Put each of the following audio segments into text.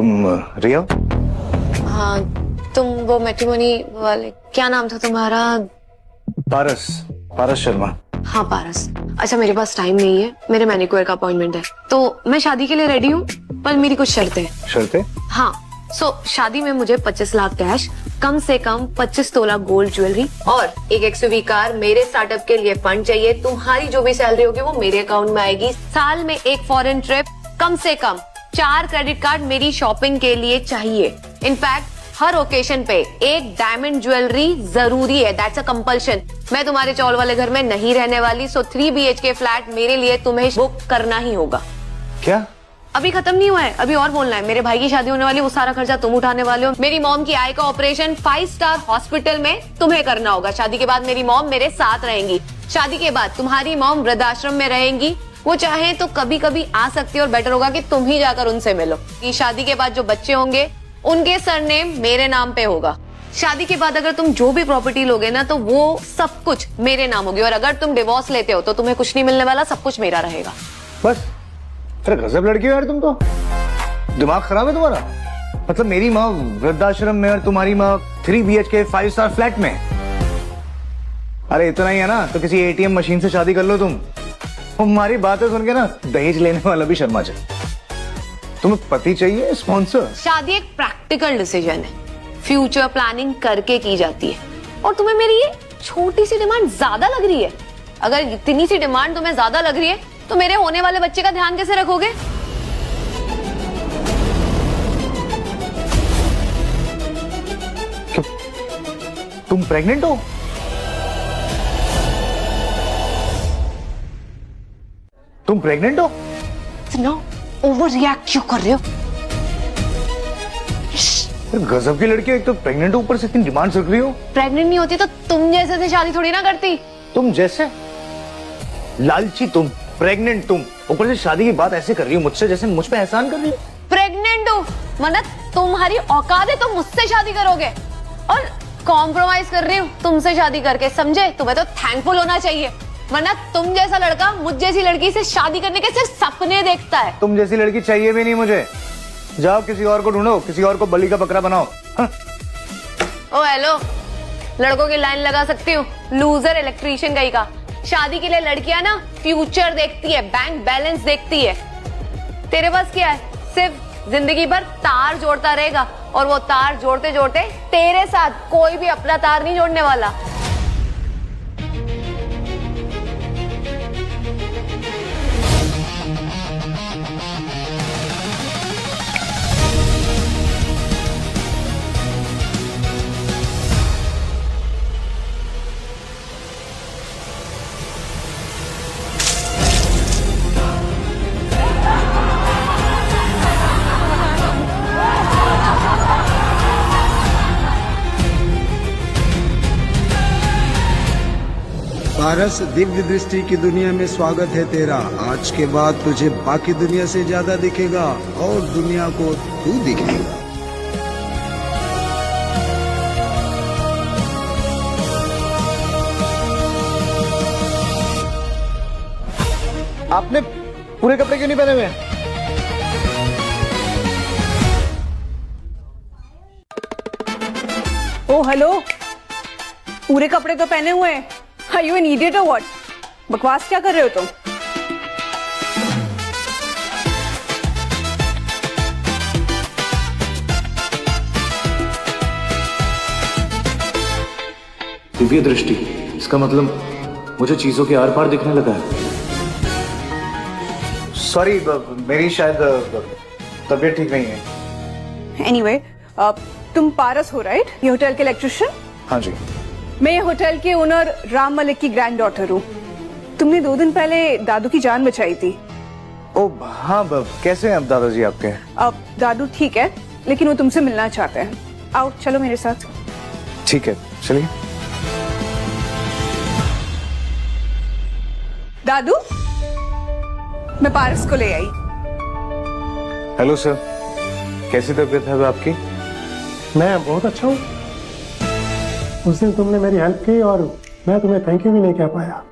तुम रिया? हाँ, तुम वो मैट्रिमोनी वाले, क्या नाम था तुम्हारा? पारस, पारस शर्मा। हाँ पारस। अच्छा, मेरे पास टाइम नहीं है, मेरे मैनिक्योर का अपॉइंटमेंट है, तो मैं शादी के लिए रेडी हूँ, पर मेरी कुछ शर्तें हैं। शर्तें? हाँ, शादी में मुझे 25 लाख कैश, कम से कम 25 तोला गोल्ड ज्वेलरी और एक एक्सयूवी कार, मेरे स्टार्टअप के लिए फंड चाहिए, तुम्हारी जो भी सैलरी होगी वो मेरे अकाउंट में आएगी, साल में एक फॉरेन ट्रिप, कम से कम 4 क्रेडिट कार्ड मेरी शॉपिंग के लिए चाहिए। इनफैक्ट हर ओकेशन पे एक डायमंड ज्वेलरी जरूरी है, दैट्स अ कंपल्शन। मैं तुम्हारे चौल वाले घर में नहीं रहने वाली, 3 BHK फ्लैट मेरे लिए तुम्हें बुक करना ही होगा। क्या? अभी खत्म नहीं हुआ है, अभी और बोलना है। मेरे भाई की शादी होने वाली, वो सारा खर्चा तुम उठाने वाले हो। मेरी मॉम की आई का ऑपरेशन 5 स्टार हॉस्पिटल में तुम्हें करना होगा। शादी के बाद मेरी मॉम मेरे साथ रहेंगी। शादी के बाद तुम्हारी मॉम वृद्धाश्रम में रहेंगी, वो चाहे तो कभी कभी आ सकती है और बेटर होगा कि तुम ही जाकर उनसे मिलो। शादी के बाद जो बच्चे होंगे उनके सरनेम मेरे नाम पे होगा। शादी के बाद अगर तुम जो भी प्रॉपर्टी लोगे ना, तो वो सब कुछ मेरे नाम होगी, और अगर तुम डिवोर्स लेते हो तो तुम्हें कुछ नहीं मिलने वाला, सब कुछ मेरा रहेगा। बस? फिर गजब लड़की हो यार तुम तो। दिमाग खराब है तुम्हारा? मतलब मेरी माँ वृद्धाश्रम में और तुम्हारी माँ 3 BHK 5 स्टार फ्लैट में। अरे इतना ही है ना, तो किसी ATM मशीन से शादी कर लो तुम। हमारी बातें सुन के ना दहेज लेने वाला भी शर्मा जाए। तुम्हें पति चाहिए, स्पॉन्सर? शादी एक प्रैक्टिकल डिसीजन है, फ्यूचर प्लानिंग करके की जाती है, और तुम्हें मेरी ये छोटी सी डिमांड ज्यादा लग रही है। अगर इतनी सी डिमांड तुम्हें ज्यादा लग रही है, तो मेरे होने वाले बच्चे का ध्यान कैसे रखोगे? तुम प्रेग्नेंट हो? तुम प्रेग्नेंट हो? इतना ओवर रिएक्ट क्यों कर रहे हो? गजब की लड़की हो, एक तो प्रेग्नेंट हो, ऊपर से इतनी डिमांड रख रही हो। प्रेग्नेंट नहीं होती तो तुम जैसे से शादी थोड़ी ना करती। तुम जैसे? लालची तुम, प्रेग्नेंट तुम, ऊपर से शादी की बात ऐसे कर रही हो मुझसे, जैसे मुझ पे एहसान कर रही हो। प्रेग्नेंट हो मतलब तुम्हारी औकात है, तुम मुझसे शादी करोगे, और कॉम्प्रोमाइज कर रही हूँ तुमसे शादी करके, समझे? तुम्हें तो थैंकफुल होना चाहिए, वरना तुम जैसा लड़का मुझ जैसी लड़की से शादी करने के सिर्फ सपने देखता है। तुम जैसी लड़की चाहिए भी नहीं मुझे। जाओ किसी और को ढूंढो, किसी और को बलि का बकरा बनाओ। ओ हेलो, लड़कों की लाइन लगा सकती हूँ, लूजर इलेक्ट्रीशियन कहीं का। शादी के लिए लड़कियां ना फ्यूचर देखती है, बैंक बैलेंस देखती है। तेरे पास क्या है? सिर्फ जिंदगी भर तार जोड़ता रहेगा, और वो तार जोड़ते जोड़ते तेरे साथ कोई भी अपना तार नहीं जोड़ने वाला। पारस, दिव्य दृष्टि की दुनिया में स्वागत है तेरा। आज के बाद तुझे बाकी दुनिया से ज्यादा दिखेगा और दुनिया को तू दिखेगा। आपने पूरे कपड़े क्यों नहीं पहने हुए? ओ हेलो, पूरे कपड़े तो पहने हुए हैं। Are you an idiot or what? बकवास क्या कर रहे हो तुम? दिव्य दृष्टि, इसका मतलब मुझे चीजों के आर पार दिखने लगा है। सॉरी, मेरी शायद तबीयत ठीक नहीं है। Anyway, तुम पारस हो राइट? ये होटल के इलेक्ट्रिशियन? हाँ जी। मैं होटल के ओनर राम मलिक की ग्रैंड डॉटर हूँ। तुमने 2 दिन पहले दादू की जान बचाई थी। ओ हाँ, कैसे हैं अब दादाजी आपके? अब दादू ठीक है, लेकिन वो तुमसे मिलना चाहते हैं। आओ चलो मेरे साथ। ठीक है, चलिए। दादू, मैं पारस को ले आई। हेलो सर, कैसी तबीयत है आपकी? मैं बहुत अच्छा हूँ। उस दिन तुमने मेरी हेल्प की और मैं तुम्हें थैंक यू भी नहीं कह पाया।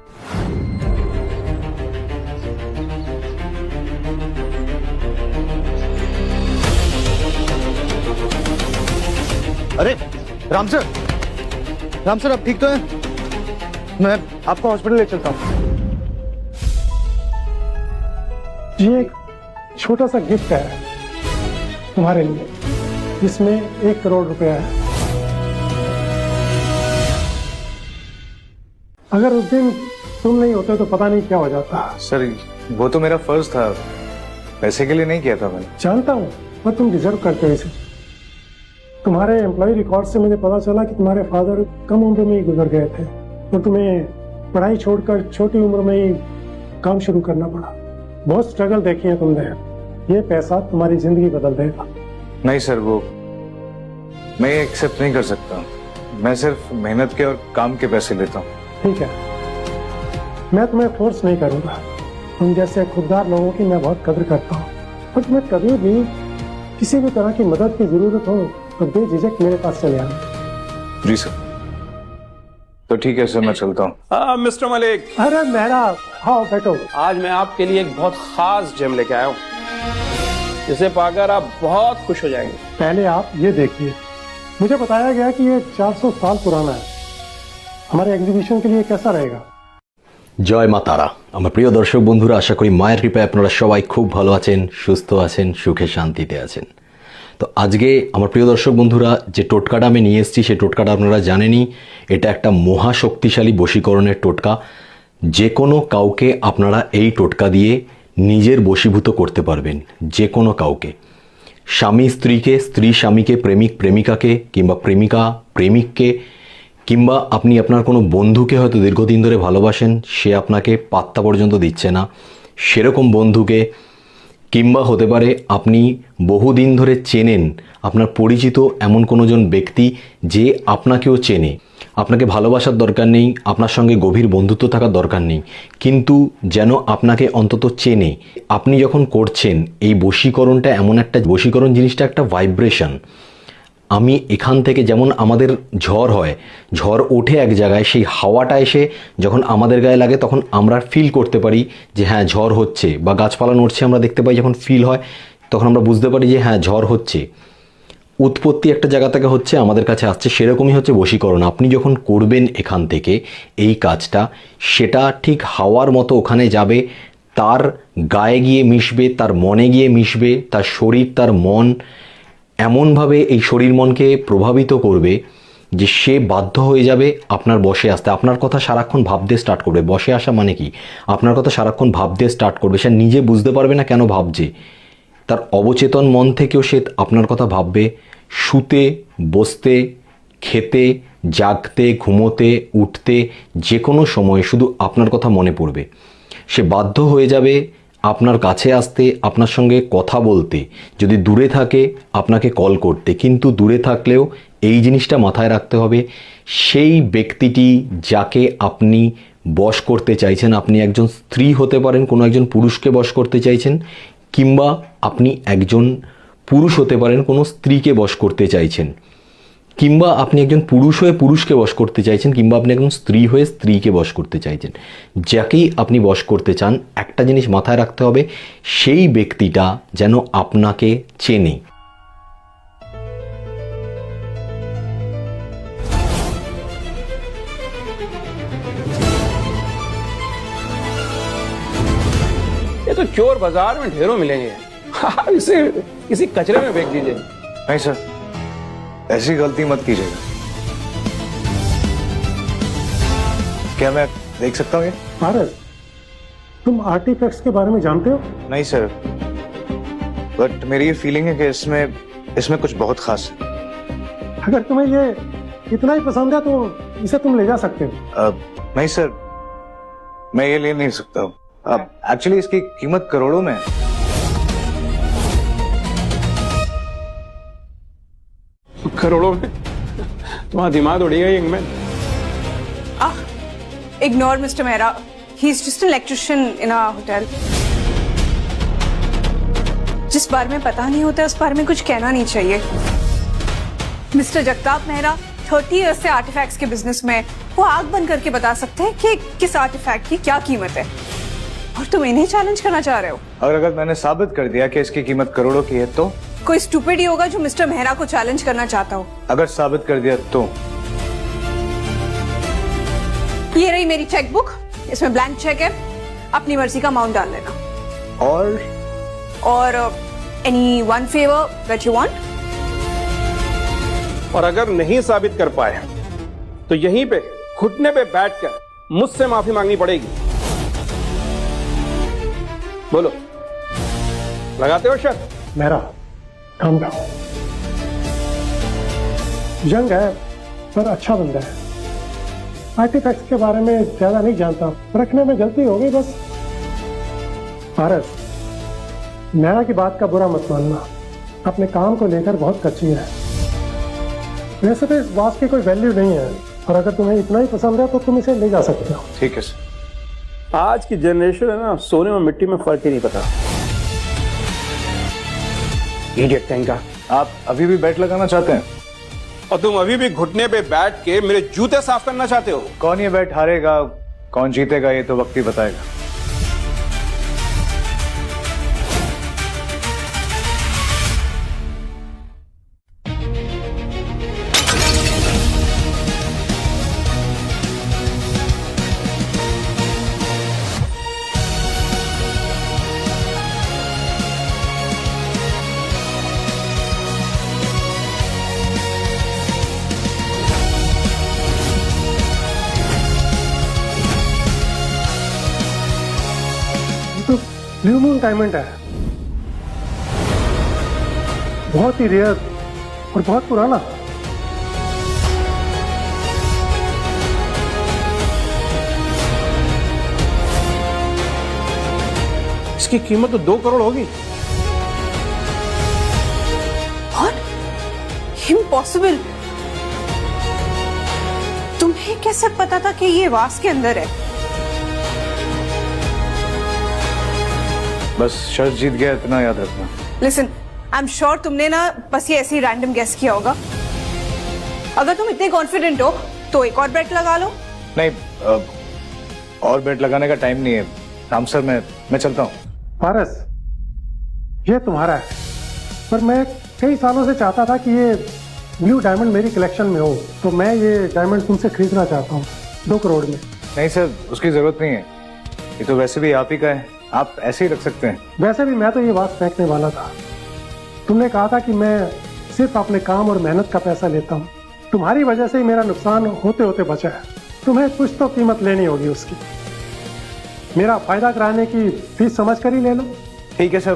अरे राम सर आप ठीक तो हैं? मैं आपको हॉस्पिटल ले चलता हूँ। ये एक छोटा सा गिफ्ट है तुम्हारे लिए, जिसमें 1 करोड़ रुपया है। अगर उस दिन तुम नहीं होते तो पता नहीं क्या हो जाता। सर वो तो मेरा फर्ज था, पैसे के लिए नहीं किया था मैंने। जानता हूँ, पर तुम डिजर्व करते हो इसे। तुम्हारे एम्प्लॉय रिकॉर्ड से मुझे पता चला कि तुम्हारे फादर कम उम्र में ही गुजर गए थे, तो तुम्हें पढ़ाई छोड़कर छोटी उम्र में ही काम शुरू करना पड़ा। बहुत स्ट्रगल देखी है तुमने। ये पैसा तुम्हारी जिंदगी बदल देगा। नहीं सर, वो मैं एक्सेप्ट नहीं कर सकता। मैं सिर्फ मेहनत के और काम के पैसे लेता हूँ। ठीक है, मैं तुम्हें फोर्स नहीं करूंगा। तुम जैसे खुददार लोगों की मैं बहुत कदर करता हूँ, और तुम्हें कभी भी किसी भी तरह की मदद की जरूरत हो तो बेझिझक मेरे पास चले आना। जी सर। तो ठीक है सर, मैं चलता हूँ। मिस्टर मलिक, अरे मेरा, हाँ बैठो। आज मैं आपके लिए एक बहुत खास जेम लेके आया हूँ, जिसे पाकर आप बहुत खुश हो जाएंगे। पहले आप ये देखिए, मुझे बताया गया कि ये 400 साल पुराना है। हमारे एग्जीबिशन के लिए कैसा रहेगा? জয় মা তারা। আমার প্রিয় দর্শক বন্ধুরা, আশা করি মায়ের কৃপায় আপনারা সবাই খুব ভালো আছেন, সুস্থ আছেন, সুখে শান্তিতে আছেন। তো আজকে আমার প্রিয় দর্শক বন্ধুরা, যে টোটকাটা আমি নিয়ে এসেছি সেই টোটকাটা আপনারা জানেনই। এটা একটা মহা শক্তিশালী বশীকরণের টোটকা। যে কোনো কাউকে আপনারা এই টোটকা দিয়ে নিজের বশীভূত করতে পারবেন, যে কোনো কাউকে। স্বামী স্ত্রীকে, স্ত্রী স্বামীকে, প্রেমিক প্রেমিকাকে, কিংবা প্রেমিকা প্রেমিককে, কিংবা আপনি আপনার কোনো বন্ধুকে হয়তো দীর্ঘদিন ধরে ভালোবাসেন, সে আপনাকে পাত্তা পর্যন্ত দিচ্ছে না, সেরকম বন্ধুকে, কিংবা হতে পারে আপনি বহুদিন ধরে চেনেন আপনার পরিচিত এমন কোনোজন ব্যক্তি যে আপনাকেও চেনে, আপনাকে ভালোবাসার দরকার নেই, আপনার সঙ্গে গভীর বন্ধুত্ব থাকার দরকার নেই, কিন্তু যেন আপনাকে অন্তত চেনে। আপনি যখন করছেন এই বশীকরণটা, এমন একটা বশীকরণ জিনিসটা একটা ভাইব্রেশন। আমি এখান থেকে, যেমন আমাদের ঝড় হয়, ঝড় ওঠে এক জায়গায়, সেই হাওয়াটা এসে যখন আমাদের গায়ে লাগে তখন আমরা ফিল করতে পারি যে হ্যাঁ ঝড় হচ্ছে, বা গাছপালা নড়ছে আমরা দেখতে পাই, যখন ফিল হয় তখন আমরা বুঝতে পারি যে হ্যাঁ ঝড় হচ্ছে। উৎপত্তি একটা জায়গা থেকে হচ্ছে, আমাদের কাছে আসছে। সেরকমই হচ্ছে বশীকরণ। আপনি যখন করবেন এখান থেকে এই কাজটা, সেটা ঠিক হাওয়ার মতো ওখানে যাবে, তার গায়ে গিয়ে মিশবে, তার মনে গিয়ে মিশবে, তার শরীর, তার মন এমনভাবে এই শরীর মনকে প্রভাবিত করবে যে সে বাধ্য হয়ে যাবে আপনার বশে আসতে। আপনার কথা সারাক্ষণ ভাবতে স্টার্ট করবে। বশে আসা মানে কি? আপনার কথা সারাক্ষণ ভাবতে স্টার্ট করবে। সে নিজে বুঝতে পারবে না কেন ভাবছে, তার অবচেতন মন থেকেও সে আপনার কথা ভাববে। শুতে, বসতে, খেতে, জাগতে, ঘুমোতে, উঠতে, যে কোনো সময় শুধু আপনার কথা মনে পড়বে। সে বাধ্য হয়ে যাবে আপনার কাছে আসতে, আপনার সঙ্গে কথা বলতে, যদি দূরে থাকে আপনাকে কল করতে। কিন্তু দূরে থাকলেও এই জিনিসটা মাথায় রাখতে হবে, সেই ব্যক্তিটি যাকে আপনি বশ করতে চাইছেন, আপনি একজন স্ত্রী হতে পারেন, কোনো একজন পুরুষকে বশ করতে চাইছেন, কিংবা আপনি একজন পুরুষ হতে পারেন, কোনো স্ত্রীকে বশ করতে চাইছেন, কিংবা আপনি একজন পুরুষ হয়ে পুরুষকে বশ করতে চাইছেন, কিংবা আপনি একজন স্ত্রী হয়ে স্ত্রীকে বশ করতে চাইছেন। যাকেই আপনি বশ করতে চান, একটা জিনিস মাথায় রাখতে হবে, সেই ব্যক্তিটা যেন আপনাকে চেনে। ये तो चोर बाजार में ढेरों मिलेंगे। इसे किसी कचरे में फेंक दीजिए। नहीं सर, ऐसी गलती मत कीजिएगा। क्या मैं देख सकता हूँ ये? पारस, तुम आर्टिफैक्ट्स के बारे में जानते हो? नहीं सर, बट मेरी ये फीलिंग है कि इसमें कुछ बहुत खास है। अगर तुम्हें ये इतना ही पसंद है तो इसे तुम ले जा सकते हो। नहीं सर, मैं ये ले नहीं सकता हूँ। अब एक्चुअली इसकी कीमत करोड़ों में है। करोड़ों में? तुम्हारा दिमाग उड़ेगा ये में। Ignore Mr. Mehra. He's just an electrician in our hotel. जिस बारे में पता नहीं होता उस बारे में कुछ कहना नहीं चाहिए। मिस्टर जगताप मेहरा 30 इयर्स से आर्टिफैक्ट्स के बिजनेस में, वो आग बंद करके बता सकते हैं कि किस आर्टिफैक्ट की क्या कीमत है, और तुम इन्हें चैलेंज करना चाह रहे हो। और अगर मैंने साबित कर दिया कि इसकी कीमत करोड़ों की है तो कोई स्टूपिड ही होगा जो मिस्टर मेहरा को चैलेंज करना चाहता हो। अगर साबित कर दिया तो? ये रही मेरी चेकबुक, इसमें ब्लैंक चेक है, अपनी मर्जी का अमाउंट डाल लेना। और any one favour that you want. और अगर नहीं साबित कर पाए तो यहीं पे घुटने पे बैठकर मुझसे माफी मांगनी पड़ेगी। बोलो, लगाते हो शर्त? मेरा काम डाउन। यंग है पर अच्छा बंदा है। आर्टिफैक्ट्स के बारे में ज्यादा नहीं जानता, रखने में गलती हो गई बस। पारस, मेरा की बात का बुरा मत मानना, अपने काम को लेकर बहुत कच्ची है। वैसे तो इस बात की कोई वैल्यू नहीं है, और अगर तुम्हें इतना ही पसंद है तो तुम इसे ले जा सकते हो। ठीक है सर। आज की जनरेशन है ना, सोने में मिट्टी में फर्क ही नहीं पता। इडियट कहीं का। आप अभी भी बेट लगाना चाहते हैं? और तुम अभी भी घुटने पे बैठ के मेरे जूते साफ करना चाहते हो? कौन ये बेट हारेगा, कौन जीतेगा, ये तो वक्त ही बताएगा। ब्लू मून डायमंड है, बहुत ही रेयर और बहुत पुराना। इसकी कीमत तो 2 करोड़ होगी। व्हाट? इम्पॉसिबल। तुम्हें कैसे पता था कि ये वास के अंदर है? बस शर्त जीत गया, इतना याद रखना। लिसन, आई एम श्योर तुमने ना बस ये ऐसे ही रैंडम गेस किया होगा। अगर तुम इतने कॉन्फिडेंट हो तो एक और बेट लगा लो। नहीं, और बेट लगाने का टाइम नहीं है। राम सर, मैं चलता हूँ। पारस, ये तुम्हारा है, पर मैं कई सालों से चाहता था कि ये ब्लू डायमंड मेरी कलेक्शन में हो, तो मैं ये डायमंड तुमसे खरीदना चाहता हूँ 2 करोड़ में। नहीं सर, उसकी जरूरत नहीं है, ये तो वैसे भी आप ही का है, आप ऐसे ही रख सकते हैं। वैसे भी मैं तो ये बात फेंकने वाला था। तुमने कहा था कि मैं सिर्फ अपने काम और मेहनत का पैसा लेता हूँ, तुम्हारी वजह से ही मेरा नुकसान होते होते बचा है। तुम्हें कुछ तो कीमत लेनी होगी उसकी। मेरा फायदा कराने की फीस समझ कर ही ले लो। ठीक है सर,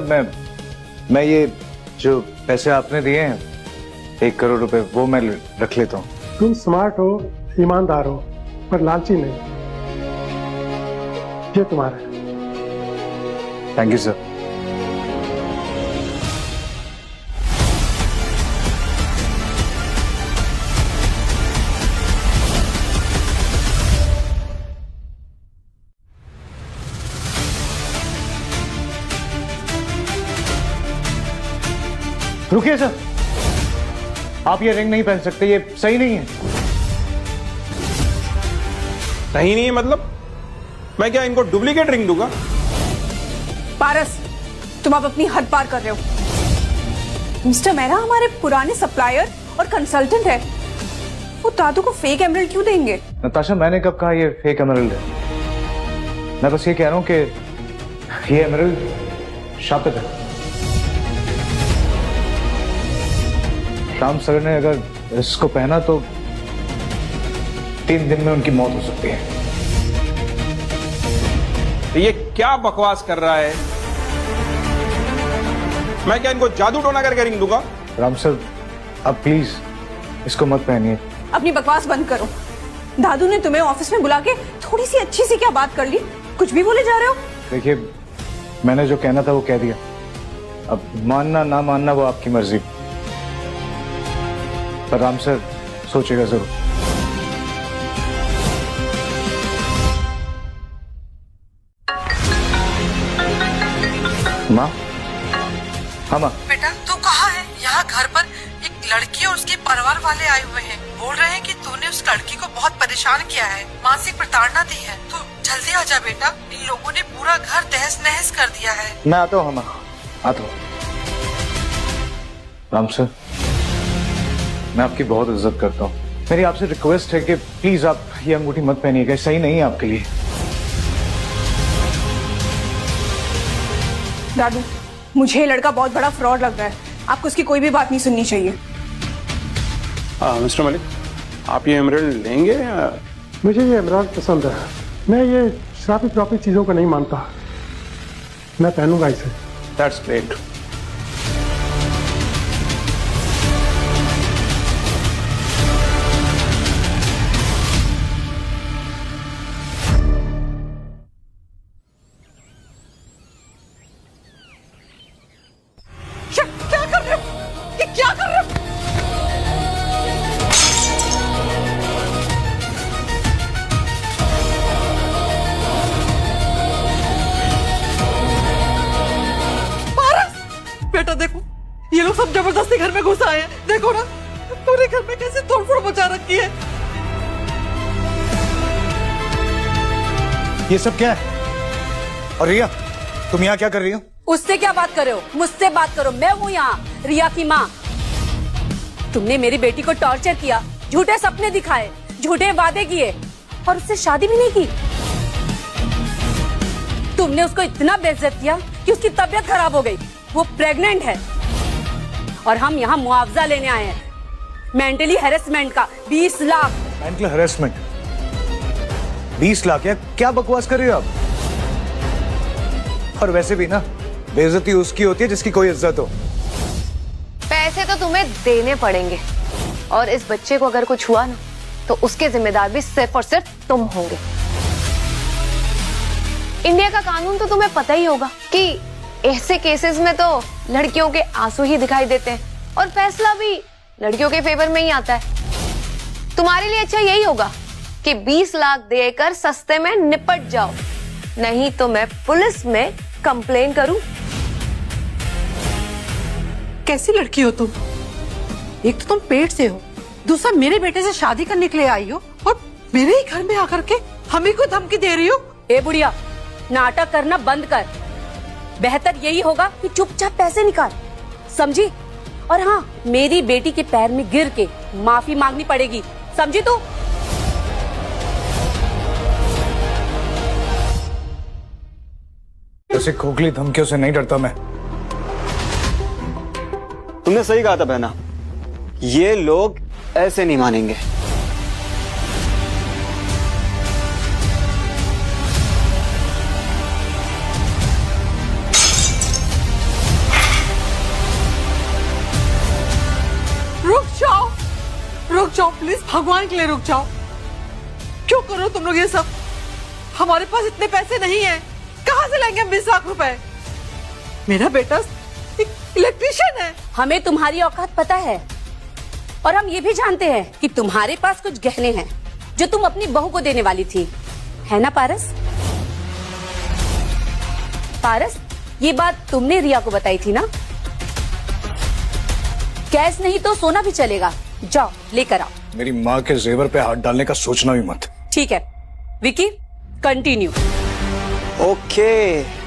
मैं ये जो पैसे आपने दिए हैं 1 करोड़ रुपए, वो मैं रख लेता हूँ। तुम स्मार्ट हो, ईमानदार हो, पर लालची नहीं। ये तुम्हारा है। Thank you sir. रुकिए सर, आप ये रिंग नहीं पहन सकते, ये सही नहीं है। सही नहीं है मतलब? मैं क्या इनको डुप्लीकेट रिंग दूंगा? पारस, तुम अब अपनी हद पार कर रहे हो। मिस्टर मेहरा हमारे पुराने सप्लायर और कंसल्टेंट है, वो दादू को फेक एमरल्ड क्यों देंगे? नताशा, मैंने कब कहा ये फेक एमरल्ड है? मैं बस ये कह रहा हूं कि ये एमरल्ड शापित है। राम सर ने अगर इसको पहना तो 3 दिन में उनकी मौत हो सकती है। ये क्या बकवास कर रहा है? मैं क्या इनको जादू टोना करके रिंग दूंगा? राम सर, अब प्लीज इसको मत पहनिए। अपनी बकवास बंद करो। दादू ने तुम्हें ऑफिस में बुला के थोड़ी सी अच्छी सी क्या बात कर ली, कुछ भी बोले जा रहे हो। देखिए, मैंने जो कहना था वो कह दिया, अब मानना ना मानना वो आपकी मर्जी, पर राम सर सोचेगा जरूर। माँ, हाँ माँ। बेटा तू कहाँ है? यहाँ घर पर एक लड़की और उसके परिवार वाले आए हुए हैं, बोल रहे हैं कि तूने उस लड़की को बहुत परेशान किया है, मानसिक प्रताड़ना दी है। तू जल्दी आ जा बेटा, इन लोगों ने पूरा घर तहस नहस कर दिया है। मैं आता हूँ माँ, आता हूँ। राम सर, मैं आपकी बहुत इज्जत करता हूँ। मेरी आपसे रिक्वेस्ट है कि प्लीज आप ये अंगूठी मत पहनिएगा, सही नहीं है आपके लिए। दादू, मुझे ये लड़का बहुत बड़ा फ्रॉड लग रहा है। आपको उसकी कोई भी बात नहीं सुननी चाहिए। मिस्टर मलिक, आप ये एमराल्ड लेंगे या? मुझे ये एमराल्ड पसंद है। मैं ये शराबी प्रॉपी चीज़ों को नहीं मानता। मैं पहनूंगा इसे। That's great. क्या कर रहे हो? ये क्या कर रहे हो? बेटा देखो, ये लोग सब जबरदस्ती घर में घुस आए हैं। देखो ना, पूरे घर में कैसे तोड़फोड़ मचा रखी है। ये सब क्या है? और रिया, तुम यहाँ क्या कर रही हो? उससे क्या बात कर रहे हो? मुझसे बात करो। मैं हूँ यहाँ रिया की माँ। तुमने मेरी बेटी को टॉर्चर किया, झूठे सपने दिखाए, झूठे वादे किए और उससे शादी भी नहीं की। तुमने उसको इतना बेइज्जत किया कि उसकी तबीयत खराब हो गई। वो प्रेग्नेंट है और हम यहाँ मुआवजा लेने आए हैं, मेंटली हैरेसमेंट का 20 लाख। Mental harassment 20 lakh? क्या बकवास कर रही हो आप? और वैसे भी ना, बेइज्जती उसकी होती है जिसकी कोई इज्जत हो। पैसे तो तुम्हें देने पड़ेंगे और इस बच्चे को अगर कुछ हुआ ना तो उसके जिम्मेदार भी सिर्फ और सिर्फ तुम होंगे। इंडिया का कानून तो तुम्हें पता ही होगा कि ऐसे केसेस में तो लड़कियों के आंसू ही दिखाई देते हैं और फैसला भी लड़कियों के फेवर में ही आता है। तुम्हारे लिए अच्छा यही होगा कि 20 लाख देकर सस्ते में निपट जाओ, नहीं तो मैं पुलिस में कंप्लेन करूं। कैसी लड़की हो तुम? एक तो तुम पेट से हो, दूसरा मेरे बेटे से शादी करने के लिए आई हो और मेरे ही घर में आकर के हमें को धमकी दे रही हो। ए बुढ़िया, नाटक करना बंद कर। बेहतर यही होगा कि चुपचाप पैसे निकाल, समझी? और हाँ, मेरी बेटी के पैर में गिर के माफी मांगनी पड़ेगी, समझी तू? ऐसे खोखली धमकियों से नहीं डरता मैं। तुमने सही कहा था बहना, ये लोग ऐसे नहीं मानेंगे। रुक जाओ प्लीज, भगवान के लिए रुक जाओ। क्यों करो तुम लोग ये सब? हमारे पास इतने पैसे नहीं है, कहाँ से लाएंगे हम 20 लाख रुपए? मेरा बेटा इलेक्ट्रीशियन है। हमें तुम्हारी औकात पता है और हम ये भी जानते हैं कि तुम्हारे पास कुछ गहने हैं जो तुम अपनी बहू को देने वाली थी, है ना पारस? पारस, ये बात तुमने रिया को बताई थी ना? कैश नहीं तो सोना भी चलेगा, जाओ लेकर आओ। मेरी माँ के जेवर पे हाथ डालने का सोचना भी मत। ठीक है विकी, कंटिन्यू। ओके।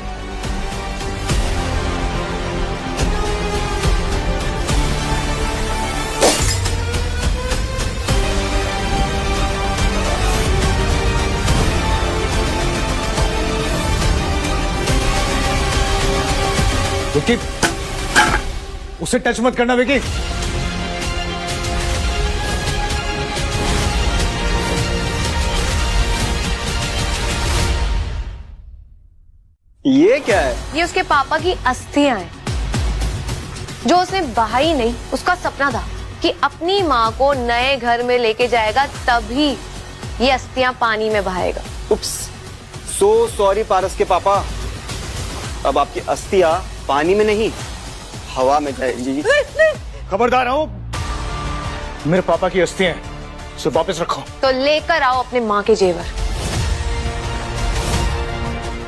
विकी, उसे टच मत करना विकी। ये क्या है? ये उसके पापा की अस्थियां हैं जो उसने बहाई नहीं, उसका सपना था कि अपनी माँ को नए घर में लेके जाएगा, तभी ये अस्थियां पानी में बहाएगा। उप्स, सो सॉरी पारस के पापा। अब आपकी अस्थियां पानी में नहीं, हवा में जाएगी। खबरदार हो, मेरे पापा की अस्थियां हैं, उसे वापस रखो। तो लेकर आओ अपने माँ के जेवर।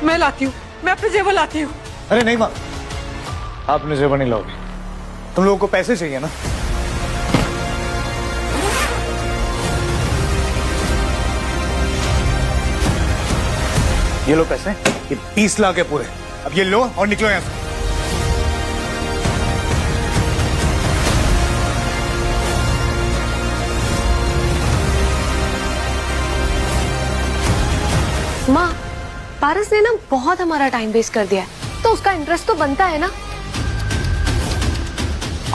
मैं लाती हूँ, मैं अपने जेवर लाती हूँ। अरे नहीं माँ, आप अपने जेवर नहीं लाओगे, तुम लोगों को पैसे चाहिए ना। ये लो पैसे, ये 20 लाख है पूरे। अब ये लो और निकलो यहाँ से। माँ, पारस ने ना बहुत हमारा टाइम वेस्ट कर दिया है, तो उसका इंटरेस्ट तो बनता है ना।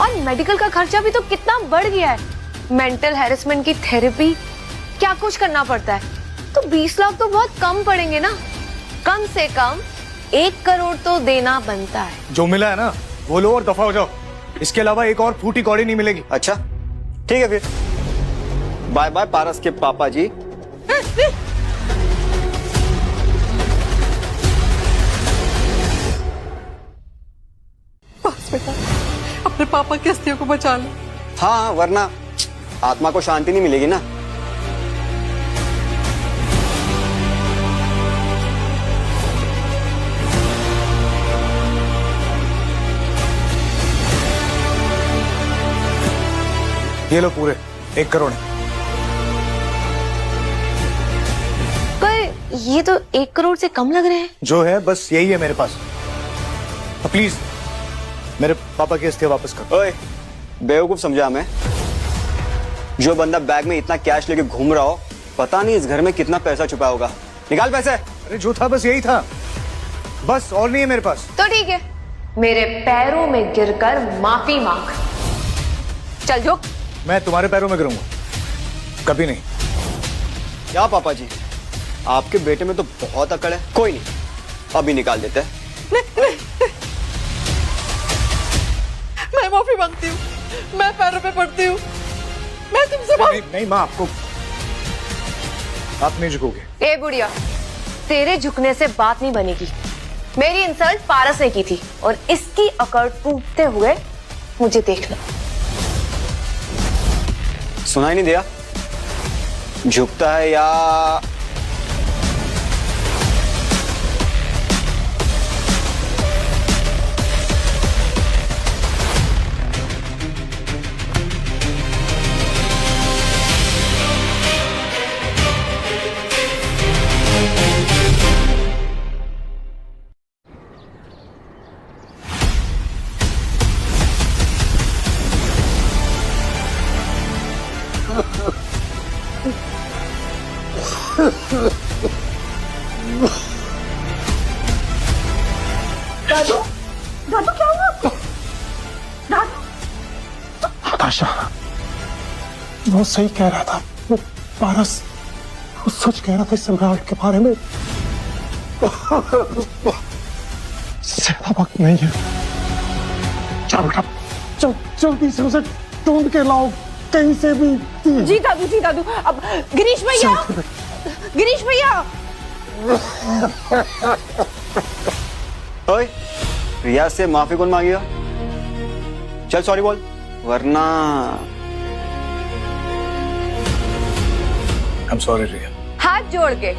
और मेडिकल का खर्चा भी तो कितना बढ़ गया है, मेंटल हैरेसमेंट की थेरेपी, क्या कुछ करना पड़ता है। तो 20 लाख तो बहुत कम पड़ेंगे ना, कम से कम 1 करोड़ तो देना बनता है। जो मिला है ना वो लो और दफा हो जाओ, इसके अलावा एक और फूटी कौड़ी नहीं मिलेगी। अच्छा ठीक है फिर, बाय बाय पारस के पापा जी। बस बेटा, अपने पापा की अस्थियों को बचा लो। हाँ, वरना आत्मा को शांति नहीं मिलेगी ना। ये लो पूरे 1 करोड़ है। पर ये तो 1 करोड़ से कम लग रहे हैं। जो है बस यही है मेरे पास। प्लीज मेरे पापा की अस्थियां वापस कर। ओए, बेवकूफ समझा मैं? जो बंदा बैग में इतना कैश लेके घूम रहा हो, पता नहीं इस घर में कितना पैसा छुपा होगा। निकाल पैसे। अरे जो था बस यही था, बस और नहीं है मेरे पास। तो ठीक है, मेरे पैरों में गिरकर माफी मांग। चल जो। मैं तुम्हारे पैरों में गिरूंगा? कभी नहीं। क्या पापा जी, आपके बेटे में तो बहुत अकड़ है। कोई नहीं, अभी निकाल देते हैं। मैं माफी मांगती हूँ, मैं पैरों पे पड़ती हूँ, मैं तुमसे नहीं माँ, आपको आप नहीं झुकोगे। ए बुढ़िया, तेरे झुकने से बात नहीं बनेगी। मेरी इंसल्ट पारस ने की थी और इसकी अकड़ टूटते हुए मुझे देख लो। सुनाई नहीं दिया? झुकता है या दादू, दादू क्या हुआ आपको? दादू, आकाशा, वो सही कह रहा था। वो पारस वो सच कह रहा था सम्राट के बारे में। ज्यादा वक्त नहीं है। चल बेटा, चल जल्दी से उसे ढूंढ के लाओ कहीं से भी। जी दादू, जी दादू। अब गिरीश भैया, गिरीश भैया। ओए, रिया से माफी कौन मांगेगा? चल सॉरी बोल, वरना I'm sorry रिया। हाथ जोड़ के।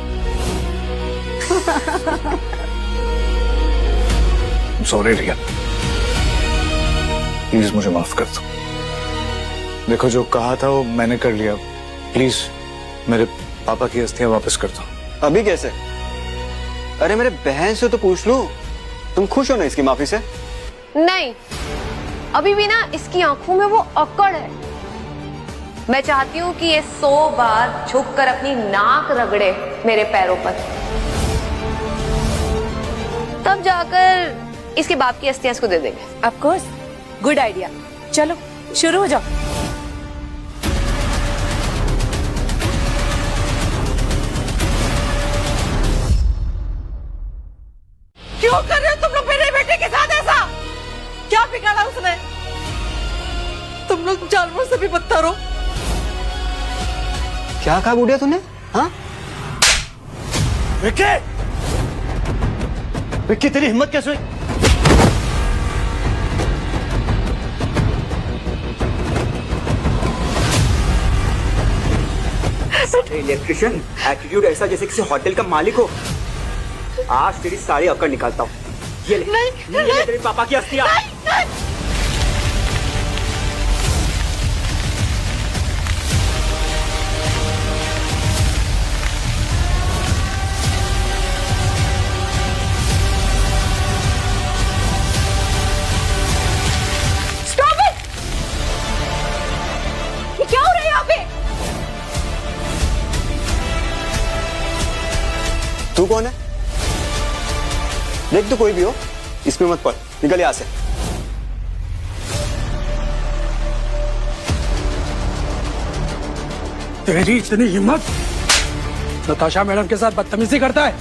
I'm sorry रिया, प्लीज मुझे माफ कर दो। देखो जो कहा था वो मैंने कर लिया, प्लीज मेरे पापा की अस्थियां वापस कर दो। अभी कैसे? अरे मेरे बहन से तो पूछ लो। तुम खुश हो ना इसकी माफी से? नहीं, अभी भी ना इसकी आंखों में वो अकड़ है। मैं चाहती हूँ कि ये 100 बार झुककर अपनी नाक रगड़े मेरे पैरों पर, तब जाकर इसके बाप की अस्थियां इसको दे देंगे। Of course, good idea. चलो शुरू हो जाओ। क्यों कर रहे हो तुम लोग मेरे बेटे के साथ ऐसा? क्या बिगाड़ा उसने? तुम लोग जानवर से भी बदतर हो। क्या कहा बुढ़िया तूने? हाँ? विक्की! विक्की तेरी हिम्मत कैसे हुई? इलेक्ट्रिशियन, एटीट्यूड ऐसा जैसे किसी होटल का मालिक हो। आज तेरी सारी अकड़ निकालता हूँ। ये ले, ये ले तेरे पापा की अस्थियां। Stop it! ये क्या हो रहा है यहाँ पे? तू देख तो कोई भी हो, इसमें मत पड़, निकल यहाँ से। तेरी इतनी हिम्मत, नताशा मैडम के साथ बदतमीजी करता है।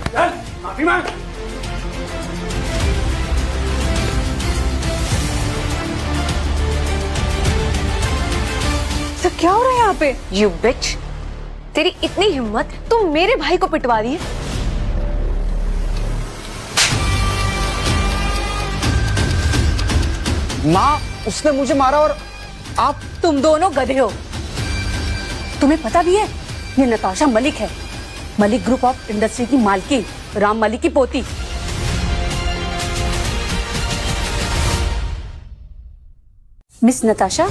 चल, माफी मांग। सर क्या हो रहा है यहाँ पे? यू बिच, तेरी इतनी हिम्मत, तुम मेरे भाई को पिटवा रही है। माँ, उसने मुझे मारा और आप? तुम दोनों गधे हो। तुम्हें पता भी है ये नताशा मलिक है, मलिक ग्रुप ऑफ इंडस्ट्री की मालकिन, राम मलिक की पोती। मिस नताशा,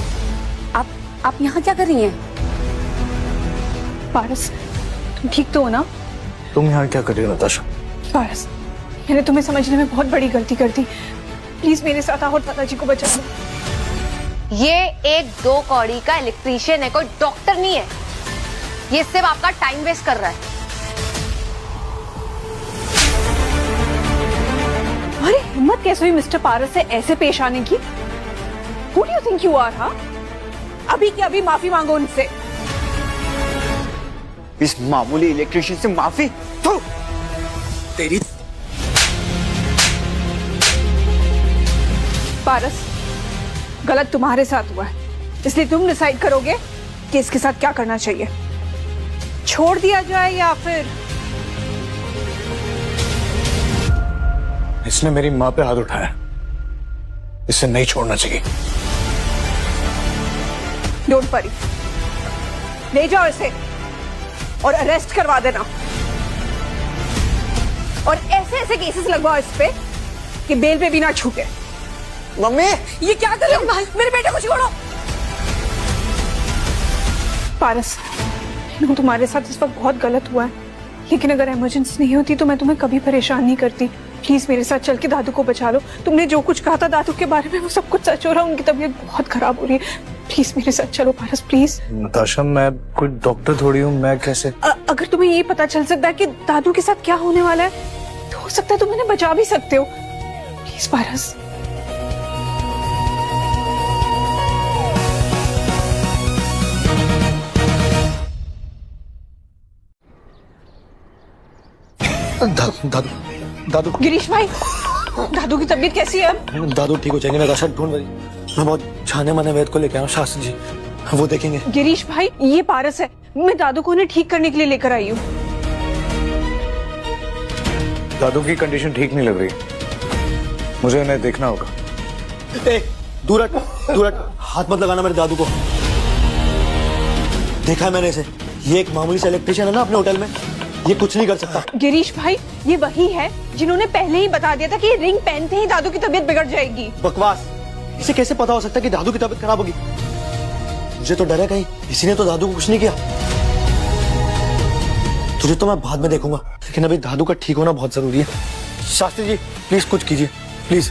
आप यहाँ क्या कर रही हैं? पारस, तुम ठीक तो हो ना? तुम यहाँ क्या कर रही हो नताशा? पारस, मैंने तुम्हें समझने में बहुत बड़ी गलती कर दी। प्लीज मेरे साथ आओ और दादाजी को बचा लो। ये एक 2 कौड़ी का इलेक्ट्रीशियन है, कोई डॉक्टर नहीं है। ये सिर्फ आपका टाइम वेस्ट कर रहा है। अरे हिम्मत कैसे हुई मिस्टर पारस से ऐसे पेश आने की? Who do you think you are, हाँ? अभी के अभी माफी मांगो उनसे। इस मामूली इलेक्ट्रिशियन से माफी? तो तेरी। पारस, गलत तुम्हारे साथ हुआ है, इसलिए तुम डिसाइड करोगे कि इसके साथ क्या करना चाहिए। छोड़ दिया जाए या फिर? इसने मेरी माँ पे हाथ उठाया, इसे नहीं छोड़ना चाहिए। डोंट वरी, ले जाओ इसे और अरेस्ट करवा देना, और ऐसे ऐसे केसेस लगवाओ इस पे कि बेल पे भी ना छूटे। मम्मी, ये क्या कर रहे हो? मेरे बेटे को छोड़ो। पारस, तुम्हारे साथ इस वक्त बहुत गलत हुआ है, लेकिन अगर इमरजेंसी नहीं होती तो मैं तुम्हें कभी परेशान नहीं करती। प्लीज मेरे साथ चल के दादू को बचा लो। तुमने जो कुछ कहा था दादू के बारे में वो सब कुछ सच हो रहा है। उनकी तबीयत बहुत खराब हो रही है। प्लीज मेरे साथ चलो पारस, प्लीज। नताशा, मैं कोई डॉक्टर थोड़ी हूँ, मैं कैसे? अगर तुम्हें ये पता चल सकता है कि दादू के साथ क्या होने वाला है तो हो सकता है तुम उन्हें बचा भी सकते हो। प्लीज पारस। दादू, दादू। गिरीश भाई, दादू की तबीयत कैसी है अब? दादू ठीक हो जाएंगे नताशा, डोंट वरी। मैं बहुत जाने माने वैद्य को लेकर आया हूँ, शास्त्री जी, वो देखेंगे। गिरीश भाई, ये पारस है, मैं दादू को उन्हें ठीक करने के लिए लेकर आई हूँ। दादू की कंडीशन ठीक नहीं लग रही, मुझे उन्हें देखना होगा। दूर हट, दूर हट, हाथ मत लगाना मेरे दादू को। देखा है मैंने इसे, ये एक मामूली सा इलेक्ट्रिशियन है ना अपने होटल में, ये कुछ नहीं कर सकता। गिरीश भाई, ये वही है जिन्होंने पहले ही बता दिया था कि रिंग पहनते ही दादू की तबीयत बिगड़ जाएगी। बकवास, इसे कैसे पता हो सकता है कि दादू की तबीयत खराब होगी? मुझे तो डर है कहीं इसी ने तो दादू को कुछ नहीं किया। तुझे तो मैं बाद में देखूंगा, लेकिन अभी दादू का ठीक होना बहुत जरूरी है। शास्त्री जी प्लीज कुछ कीजिए, प्लीज।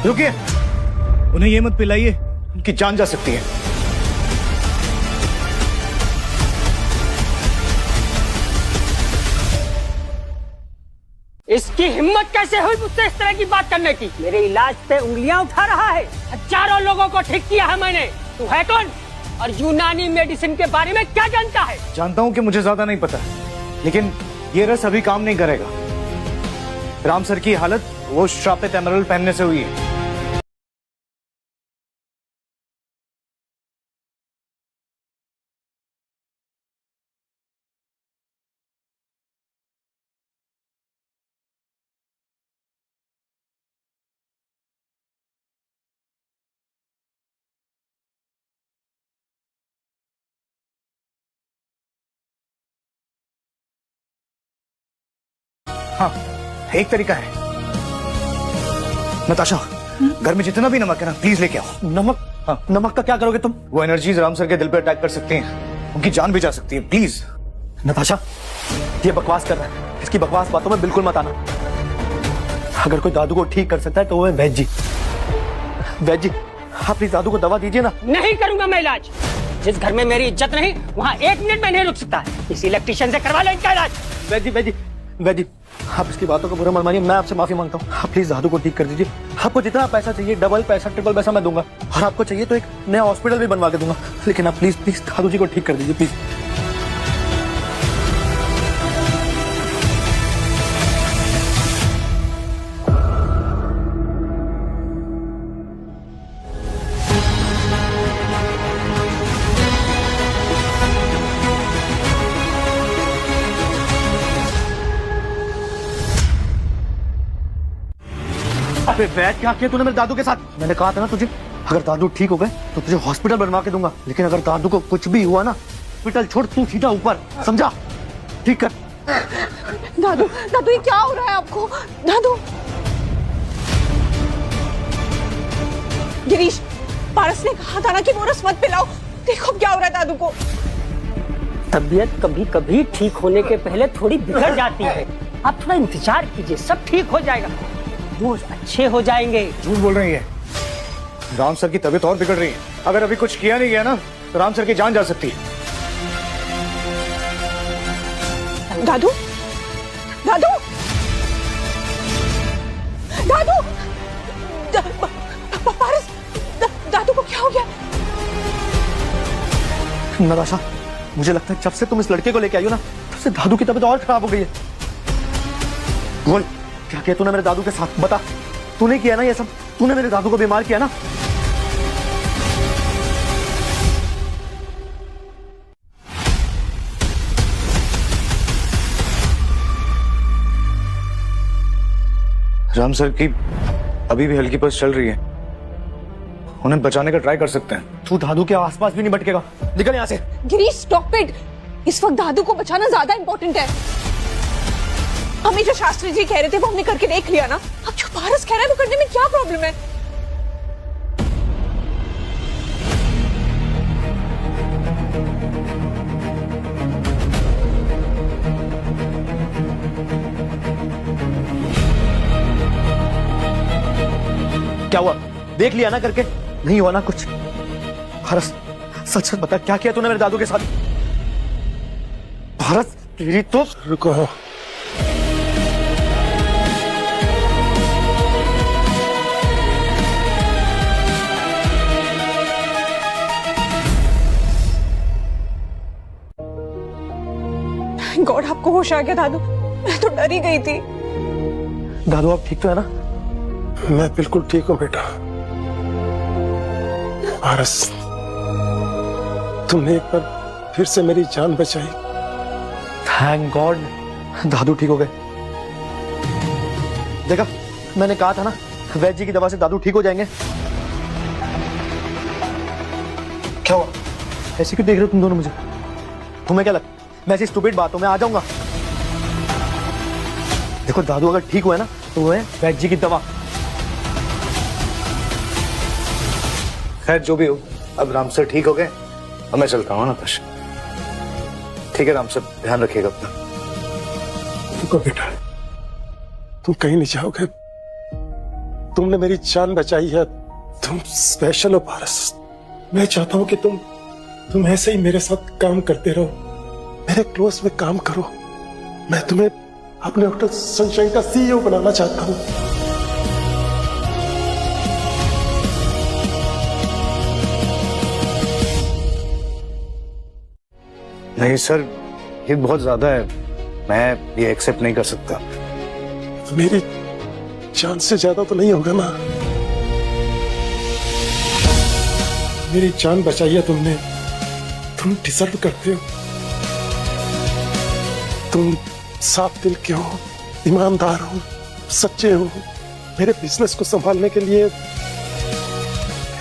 रुकिए, उन्हें ये मत पिलाइए, उनकी जान जा सकती है। इसकी हिम्मत कैसे हुई मुझसे इस तरह की बात करने की? मेरे इलाज पे उंगलियां उठा रहा है। हजारों लोगों को ठीक किया है मैंने। तू है कौन और यूनानी मेडिसिन के बारे में क्या जानता है? जानता हूं कि मुझे ज्यादा नहीं पता, लेकिन ये रस अभी काम नहीं करेगा। राम सर की हालत वो श्रापित एमरल्ड पहनने से हुई है। हाँ, एक तरीका है। नताशा, घर में जितना भी नमक है ना, प्लीज लेके आओ। नमक? हाँ। नमक का क्या करोगे तुम? वो एनर्जीज राम सर के दिल पे अटैक कर सकती हैं, उनकी जान भी जा सकती है। प्लीज। नताशा, ये बकवास कर रहा है, इसकी बकवास बातों में बिल्कुल मत आना। अगर कोई दादू को ठीक कर सकता है तो वो है वैद्य जी। वैद्य जी, आप प्लीज दादू को दवा दीजिए ना। नहीं करूंगा मैं इलाज। जिस घर में मेरी इज्जत नहीं, वहाँ 1 मिनट में नहीं रुक सकता। इस इलेक्ट्रिशियन से करवा लो इनका इलाज। वैद्य जी, आप इसकी बातों को बुरा मत मानिए, मैं आपसे माफी मांगता हूँ। आप प्लीज दादू को ठीक कर दीजिए। आपको जितना पैसा चाहिए, डबल पैसा, ट्रिपल पैसा मैं दूंगा, और आपको चाहिए तो एक नया हॉस्पिटल भी बनवा के दूंगा, लेकिन आप प्लीज प्लीज दादू जी को ठीक कर दीजिए प्लीज। अबे वैद, क्या किया तूने मेरे दादू के साथ? मैंने कहा था ना तुझे, अगर दादू ठीक हो गए तो तुझे हॉस्पिटल बनवा के दूंगा, लेकिन अगर दादू को कुछ भी हुआ ना, हॉस्पिटल छोड़ तू सीधा ऊपर, समझा? ठीक कर। दादू, दादू ये क्या हो रहा है आपको? दादू। गिरीश, पारस ने कहा था ना कि वो रस मत पिलाओ। देखो क्या हो रहा है दादू को। तबीयत कभी कभी ठीक होने के पहले थोड़ी बिगड़ जाती है। आप थोड़ा इंतजार कीजिए, सब ठीक हो जाएगा, रोज अच्छे हो जाएंगे। झूठ बोल रही है, राम सर की तबीयत और बिगड़ रही है। अगर अभी कुछ किया नहीं गया ना तो राम सर की जान जा सकती है। दादू, दादू, दादू, पारस, दादू को क्या हो गया? नताशा, मुझे लगता है जब से तुम इस लड़के को लेके आई हो ना, तब से दादू की तबीयत और खराब हो गई है। बोल, क्या किया तूने मेरे दादू के साथ? बता, तूने किया ना ये सब? तूने मेरे दादू को बीमार किया ना? राम सर की अभी भी हल्की पल्स चल रही है, उन्हें बचाने का ट्राई कर सकते हैं। तू दादू के आसपास भी नहीं भटकेगा, निकल यहाँ से। Girish, stop it. इस वक्त दादू को बचाना ज्यादा इंपॉर्टेंट है। हमें जो शास्त्री जी कह रहे थे वो हमने करके देख लिया ना। अब जो पारस कह रहा है वो करने में क्या प्रॉब्लम है? क्या हुआ? देख लिया ना करके? नहीं हुआ ना कुछ? पारस, सच सच बता, क्या किया तूने मेरे दादू के साथ? पारस, तेरी तो। रुको, गॉड, आपको होश आ गया दादू। मैं तो डर ही गई थी। दादू आप ठीक तो है ना? मैं बिल्कुल ठीक हूँ बेटा। पारस, तुमने एक बार फिर से मेरी जान बचाई। थैंक गॉड, दादू ठीक हो गए। देखा, मैंने कहा था ना, वैद्य जी की दवा से दादू ठीक हो जाएंगे। क्या हुआ? ऐसे क्यों देख रहे हो तुम दोनों मुझे? तुम्हें क्या लगता है मैं ऐसी स्टूपिड बातों में आ जाऊंगा? देखो, दादू अगर ठीक हुए ना तो वो है वैद्य जी की दवा। खैर जो भी हो, अब राम सर ठीक हो गए, अब मैं चलता हूँ नताशा। ठीक है राम सर, ध्यान रखिएगा अपना। रुको बेटा, तुम कहीं नहीं जाओगे। तुमने मेरी जान बचाई है, तुम स्पेशल हो पारस। मैं चाहता हूं कि तुम ऐसे ही मेरे साथ काम करते रहो, मेरे क्लोज में काम करो। मैं तुम्हें अपने होटल सनशाइन का सीईओ बनाना चाहता हूं। नहीं सर, ये बहुत ज्यादा है, मैं ये एक्सेप्ट नहीं कर सकता। मेरी जान से ज्यादा तो नहीं होगा ना? मेरी जान बचाई है तुमने, तुम डिजर्व करते हो। तुम साफ दिल के हो, ईमानदार हो, सच्चे हो। मेरे बिजनेस को संभालने के लिए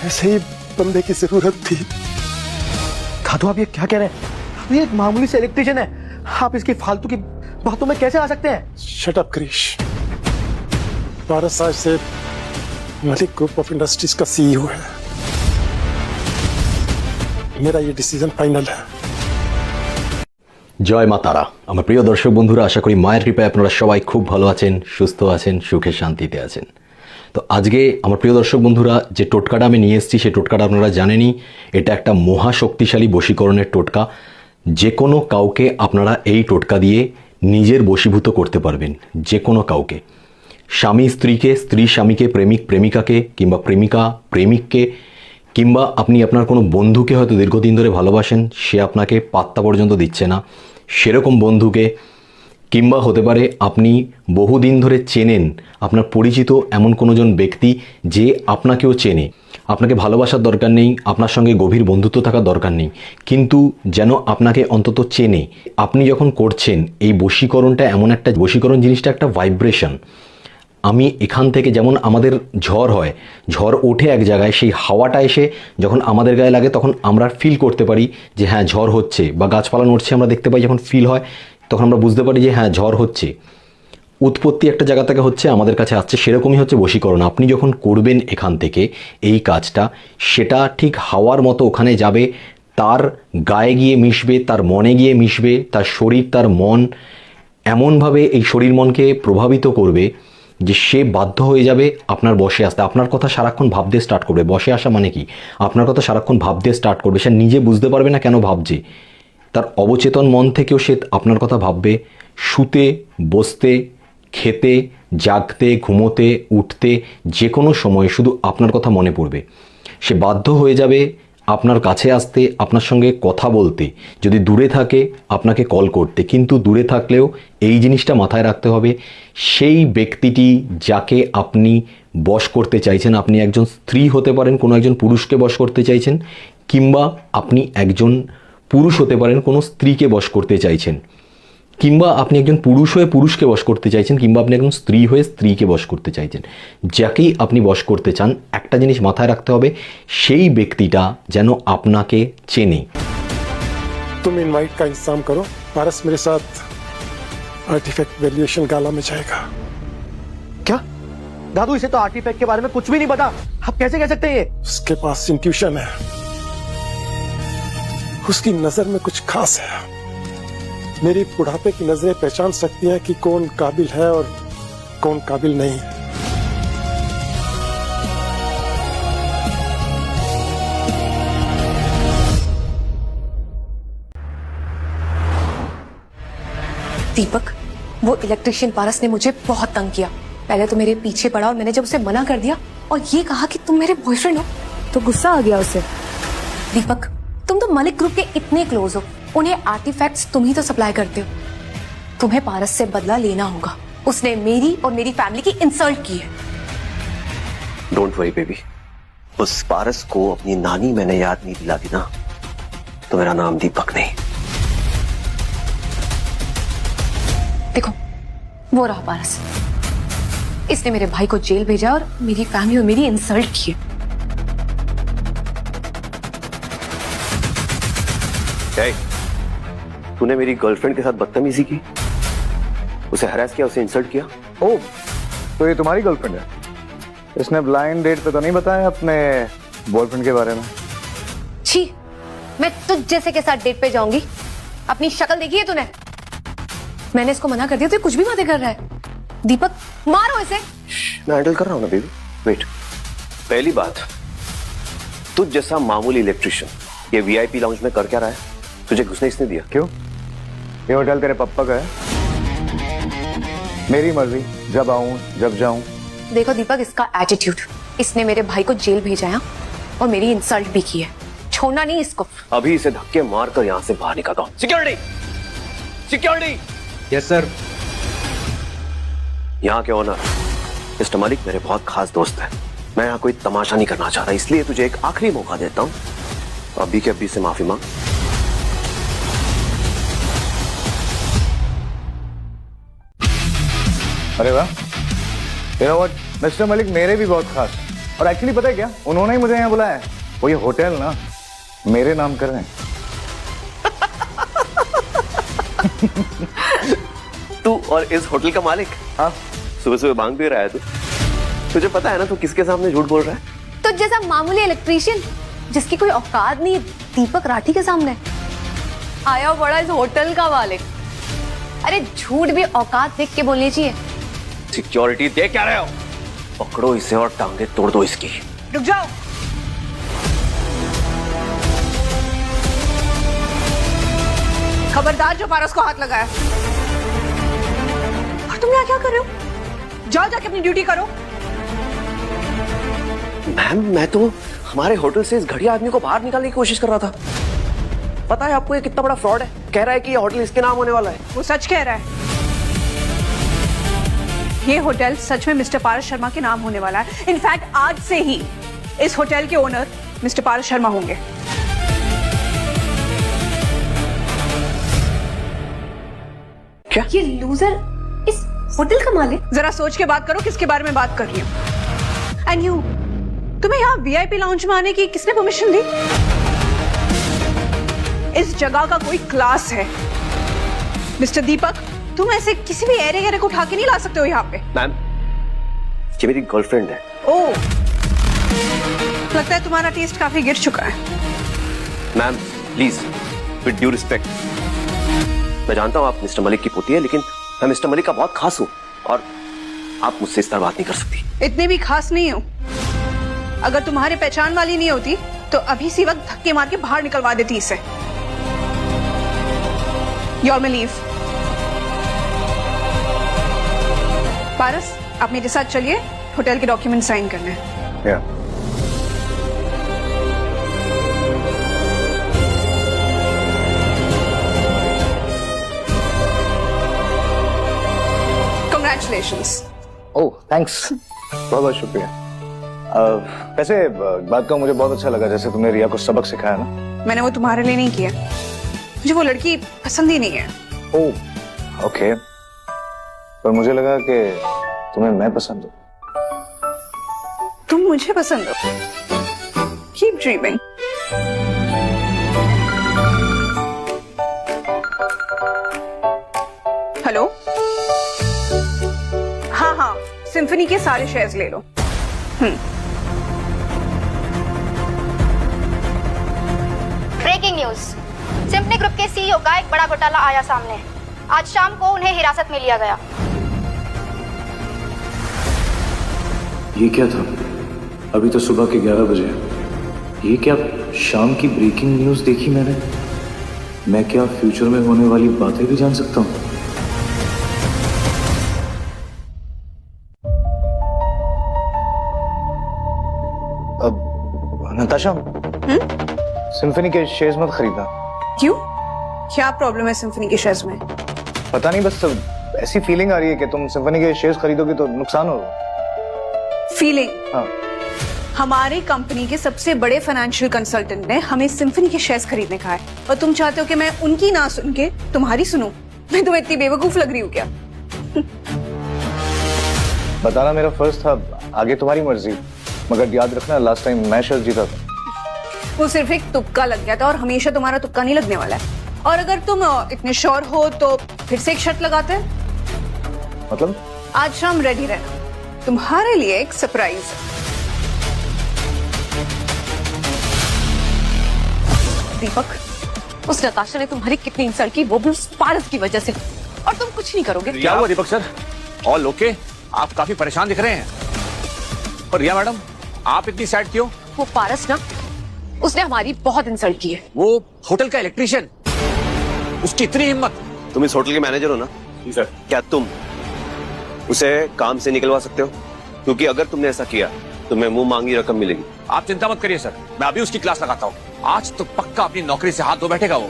ऐसे ही बंदे की जरूरत थी। दादू आप ये क्या कह रहे हैं? ये एक मामूली से इलेक्ट्रिशियन है, आप इसकी फालतू की बातों में कैसे आ सकते हैं? Shut up Krrish. 12 साल से मलिक ग्रुप ऑफ इंडस्ट्रीज का सीईओ है। मेरा ये डिसीजन फाइनल है। জয় মা তারা। আমার প্রিয় দর্শক বন্ধুরা, আশা করি মায়ের কৃপায় আপনারা সবাই খুব ভালো আছেন, সুস্থ আছেন, সুখে শান্তিতে আছেন। তো আজকে আমার প্রিয় দর্শক বন্ধুরা যে টোটকাটা আমি নিয়ে এসেছি, সেই টোটকাটা আপনারা জানেনই, এটা একটা মহাশক্তিশালী বশীকরণের টোটকা। যে কোনো কাউকে আপনারা এই টোটকা দিয়ে নিজের বশীভূত করতে পারবেন, যে কোনো কাউকে। স্বামী স্ত্রীকে, স্ত্রী স্বামীকে, প্রেমিক প্রেমিকাকে, কিংবা প্রেমিকা প্রেমিককে, কিংবা আপনি আপনার কোনো বন্ধুকে হয়তো দীর্ঘদিন ধরে ভালোবাসেন, সে আপনাকে পাত্তা পর্যন্ত দিচ্ছে না, সেরকম বন্ধুকে, কিংবা হতে পারে আপনি বহুদিন ধরে চেনেন, আপনার পরিচিত এমন কোনোজন ব্যক্তি যে আপনাকেও চেনে, আপনাকে ভালোবাসার দরকার নেই, আপনার সঙ্গে গভীর বন্ধুত্ব থাকার দরকার নেই, কিন্তু যেন আপনাকে অন্তত চেনে। আপনি যখন করছেন এই বশীকরণটা, এমন একটা বশীকরণ জিনিসটা একটা ভাইব্রেশন। আমি এখান থেকে, যেমন আমাদের ঝড় হয়, ঝড় ওঠে এক জায়গায়, সেই হাওয়াটা এসে যখন আমাদের গায়ে লাগে তখন আমরা ফিল করতে পারি যে হ্যাঁ ঝড় হচ্ছে, বা গাছপালা নড়ছে আমরা দেখতে পাই, যখন ফিল হয় তখন আমরা বুঝতে পারি যে হ্যাঁ ঝড় হচ্ছে, উৎপত্তি একটা জায়গা থেকে হচ্ছে, আমাদের কাছে আসছে। সেরকমই হচ্ছে বশীকরণ। আপনি যখন করবেন এখান থেকে এই কাজটা, সেটা ঠিক হাওয়ার মতো ওখানে যাবে, তার গায়ে গিয়ে মিশবে, তার মনে গিয়ে মিশবে, তার শরীর, তার মন এমনভাবে এই শরীর মনকে প্রভাবিত করবে যে সে বাধ্য হয়ে যাবে আপনার বসে আসতে। আপনার কথা সারাক্ষণ ভাবতে স্টার্ট করবে। বসে আসা মানে কি? আপনার কথা সারাক্ষণ ভাবতে স্টার্ট করবে। সে নিজে বুঝতে পারবে না কেন ভাবছে, তার অবচেতন মন থেকেও সে আপনার কথা ভাববে। শুতে, বসতে, খেতে, জাগতে, ঘুমোতে, উঠতে, যে কোনো সময় শুধু আপনার কথা মনে পড়বে। সে বাধ্য হয়ে যাবে আপনার কাছে আসতে, আপনার সঙ্গে কথা বলতে, যদি দূরে থাকে আপনাকে কল করতে। কিন্তু দূরে থাকলেও এই জিনিসটা মাথায় রাখতে হবে, সেই ব্যক্তিটি যাকে আপনি বশ করতে চাইছেন, আপনি একজন স্ত্রী হতে পারেন, কোনো একজন পুরুষকে বশ করতে চাইছেন, কিংবা আপনি একজন পুরুষ হতে পারেন, কোনো স্ত্রীকে বশ করতে চাইছেন, কিংবা আপনি একজন পুরুষ হয়ে পুরুষকে বশ করতে চাইছেন, কিংবা আপনি একজন স্ত্রী হয়ে স্ত্রীকে বশ করতে চাইছেন। যাকেই আপনি বশ করতে চান, একটা জিনিস মাথায় রাখতে হবে, সেই ব্যক্তিটা যেন আপনাকে চেনে। तुम इनवाइट का इंतजाम करो, पारस मेरे साथ आर्टिफैक्ट वैल्यूएशन गाला में जाएगा। क्या दादू, इसे तो आर्टिफैक्ट के बारे में कुछ भी नहीं पता, आप कैसे कह सकते हैं ये? उसके पास इंट्यूशन है, उसकी नजर में कुछ खास है। मेरी बुढ़ापे की नजरें पहचान सकती हैं कि कौन काबिल है और कौन काबिल नहीं। दीपक, वो इलेक्ट्रिशियन पारस ने मुझे बहुत तंग किया। पहले तो मेरे पीछे पड़ा और मैंने जब उसे मना कर दिया और ये कहा कि तुम मेरे बॉयफ्रेंड हो, तो गुस्सा आ गया उसे। दीपक, तुम तो मलिक ग्रुप के इतने क्लोज हो, उन्हें आर्टिफैक्ट्स तुम ही तो सप्लाई करते हो। तुम्हें पारस से बदला लेना होगा। उसने मेरी और मेरी फैमिली की इंसल्ट की है। डोंट वरी बेबी, उस पारस को अपनी नानी मैंने याद नहीं दिलाती ना, तो मेरा नाम दीपक नहीं। देखो, वो रहा पारस। इसने मेरे भाई को जेल भेजा और मेरी फैमिली और मेरी इंसल्ट की है। तूने मेरी गर्लफ्रेंड के साथ बदतमीजी की, उसे हरास किया, उसे इंसल्ट किया। ओह, तो ये तुम्हारी गर्लफ्रेंड है? इसने ब्लाइंड डेट पे तो नहीं बताया अपने बॉयफ्रेंड के बारे में? छी, मैं तुझ जैसे के साथ डेट पे जाऊंगी? अपनी शक्ल देखी है तूने? मैंने इसको मना कर दिया तो ये कुछ भी बातें कर रहा है। दीपक, मारो इसे। मैं हैंडल कर रहा हूं ना बेबी, वेट। पहली बात, तुझ जैसा मामूली इलेक्ट्रिशियन ये वीआईपी लाउंज में कर क्या रहा है? तुझे घुसने इसने दिया? क्यों? ये होटल तेरे पप्पा का है, मेरी मर्जी, जब आऊं जब जाऊं। देखो दीपक, इसका एटीट्यूड, इसने मेरे भाई को जेल भेजा है और मेरी इंसल्ट भी की है। छोड़ना नहीं इसको। अभी इसे धक्के मारकर यहाँ से बाहर निकालता हूँ। Security, security. Yes sir. यहाँ के ओनर मिस्टर मलिक मेरे बहुत खास दोस्त है। मैं यहाँ कोई तमाशा नहीं करना चाहता, इसलिए तुझे एक आखिरी मौका देता हूँ। अभी के अभी से माफी मांग। अरे वाह, you know what, mister Malik मेरे भी बहुत खास, और एक्चुअली पता है क्या, उन्होंने ही मुझे यहाँ बुलाया है। वो ये होटल ना मेरे नाम कर रहे हैं। तू और इस होटल का मालिक? हाँ। सुबह सुबह मांग भी रहा है तू। तुझे पता है ना तू किसके सामने झूठ बोल रहा है? तो जैसा मामूली इलेक्ट्रिशियन जिसकी कोई औकात नहीं, दीपक राठी के सामने। आया बड़ा इस होटल का मालिक। अरे झूठ भी औकात देख के बोलनी चाहिए। सिक्योरिटी दे क्या रहे हो? पकड़ो इसे और टांगे तोड़ दो इसकी। रुक जाओ। खबरदार जो पारस को हाथ लगाया। और तुम यहाँ क्या कर रहे हो? जाओ जाके अपनी ड्यूटी करो। मैम मैं तो हमारे होटल से इस घड़िया आदमी को बाहर निकालने की कोशिश कर रहा था। पता है आपको ये कितना बड़ा फ्रॉड है? कह रहा है कि ये होटल इसके नाम होने वाला है। वो सच कह रहा है। ये होटल सच में मिस्टर पारस शर्मा के नाम होने वाला है। इनफैक्ट आज से ही इस होटल के ओनर मिस्टर पारस शर्मा होंगे। क्या? ये लूजर इस होटल का मालिक? जरा सोच के बात करो किसके बारे में बात कर रही हूँ। एंड यू, तुम्हें यहाँ वीआईपी लाउंज में आने की किसने परमिशन दी? इस जगह का कोई क्लास है। मिस्टर दीपक, तुम ऐसे किसी भी एरे गैरे को उठा के नहीं ला सकते हो यहाँ पे। मैम ये मेरी गर्लफ्रेंड है। ओह, लगता है तुम्हारा टेस्ट काफी गिर चुका है। Ma'am please with due respect, मैं जानता हूँ आप मिस्टर मलिक की पोती है, लेकिन मैं मिस्टर मलिक का बहुत खास हूँ और आप मुझसे इस तरह बात नहीं कर सकती। इतने भी खास नहीं हो। अगर तुम्हारी पहचान वाली नहीं होती तो अभी इसी वक्त धक्के मार के बाहर निकलवा देती इसे। योर में लीव। पारस, आप मेरे साथ चलिए, होटल के डॉक्यूमेंट साइन करने हैं। Congratulations. ओह थैंक्स, बहुत बहुत शुक्रिया। वैसे बात का मुझे बहुत अच्छा लगा जैसे तुमने रिया को सबक सिखाया ना। मैंने वो तुम्हारे लिए नहीं किया, मुझे वो लड़की पसंद ही नहीं है। ओह ओके, पर मुझे लगा कि तुम्हें मैं पसंद हूँ। तुम मुझे पसंद हो। Keep dreaming. हेलो, हाँ हाँ, सिम्फनी के सारे शेयर्स ले लो। ब्रेकिंग न्यूज, सिम्फनी ग्रुप के सीईओ का एक बड़ा घोटाला आया सामने। आज शाम को उन्हें हिरासत में लिया गया। ये क्या था? अभी तो सुबह के 11 बजे। ये क्या शाम की ब्रेकिंग न्यूज देखी मैंने? मैं क्या फ्यूचर में होने वाली बातें भी जान सकता हूँ? नताशा, सिम्फनी के शेयर्स मत खरीदना। क्यों? क्या प्रॉब्लम है सिम्फनी के शेयर्स में? पता नहीं, बस ऐसी फीलिंग आ रही है कि तुम सिम्फनी के शेयर्स खरीदोगे तो नुकसान होगा। फीलिंग? हाँ। हमारी कंपनी के सबसे बड़े फाइनेंशियल कंसल्टेंट ने हमें सिम्फनी के शेयर्स खरीदने कहा है और तुम चाहते हो कि मैं उनकी ना सुन के तुम्हारी सुनूं? मैं तुम्हें इतनी बेवकूफ लग रही हूँ क्या? बताना मेरा फर्ज था, आगे तुम्हारी मर्जी। मगर याद रखना लास्ट टाइम मैं शेयर जीता था। वो सिर्फ एक तुक्का लग गया था और हमेशा तुम्हारा तुक्का नहीं लगने वाला है। और अगर तुम इतने श्योर हो तो फिर से एक शर्त लगाते हैं। मतलब? आज शाम रेडी रहना, तुम्हारे लिए एक सरप्राइज है। दीपक, उस नताशा ने तुम्हारी कितनी इंसल्ट की, वो भी उस पारस की वजह से, और तुम कुछ नहीं करोगे। क्या हुआ दीपक सर? All okay? आप काफी परेशान दिख रहे हैं। और रिया मैडम, आप इतनी सैड क्यों? वो पारस ना, उसने हमारी बहुत इंसल्ट की है। वो होटल का इलेक्ट्रीशियन, उसकी इतनी हिम्मत। तुम इस होटल के मैनेजर हो ना? जी सर। क्या तुम उसे काम से निकलवा सकते हो? क्योंकि अगर तुमने ऐसा किया तो मैं मुंह मांगी रकम मिलेगी। आप चिंता मत करिए सर, मैं अभी उसकी क्लास लगाता हूँ। आज तो पक्का अपनी नौकरी से हाथ धो बैठेगा वो।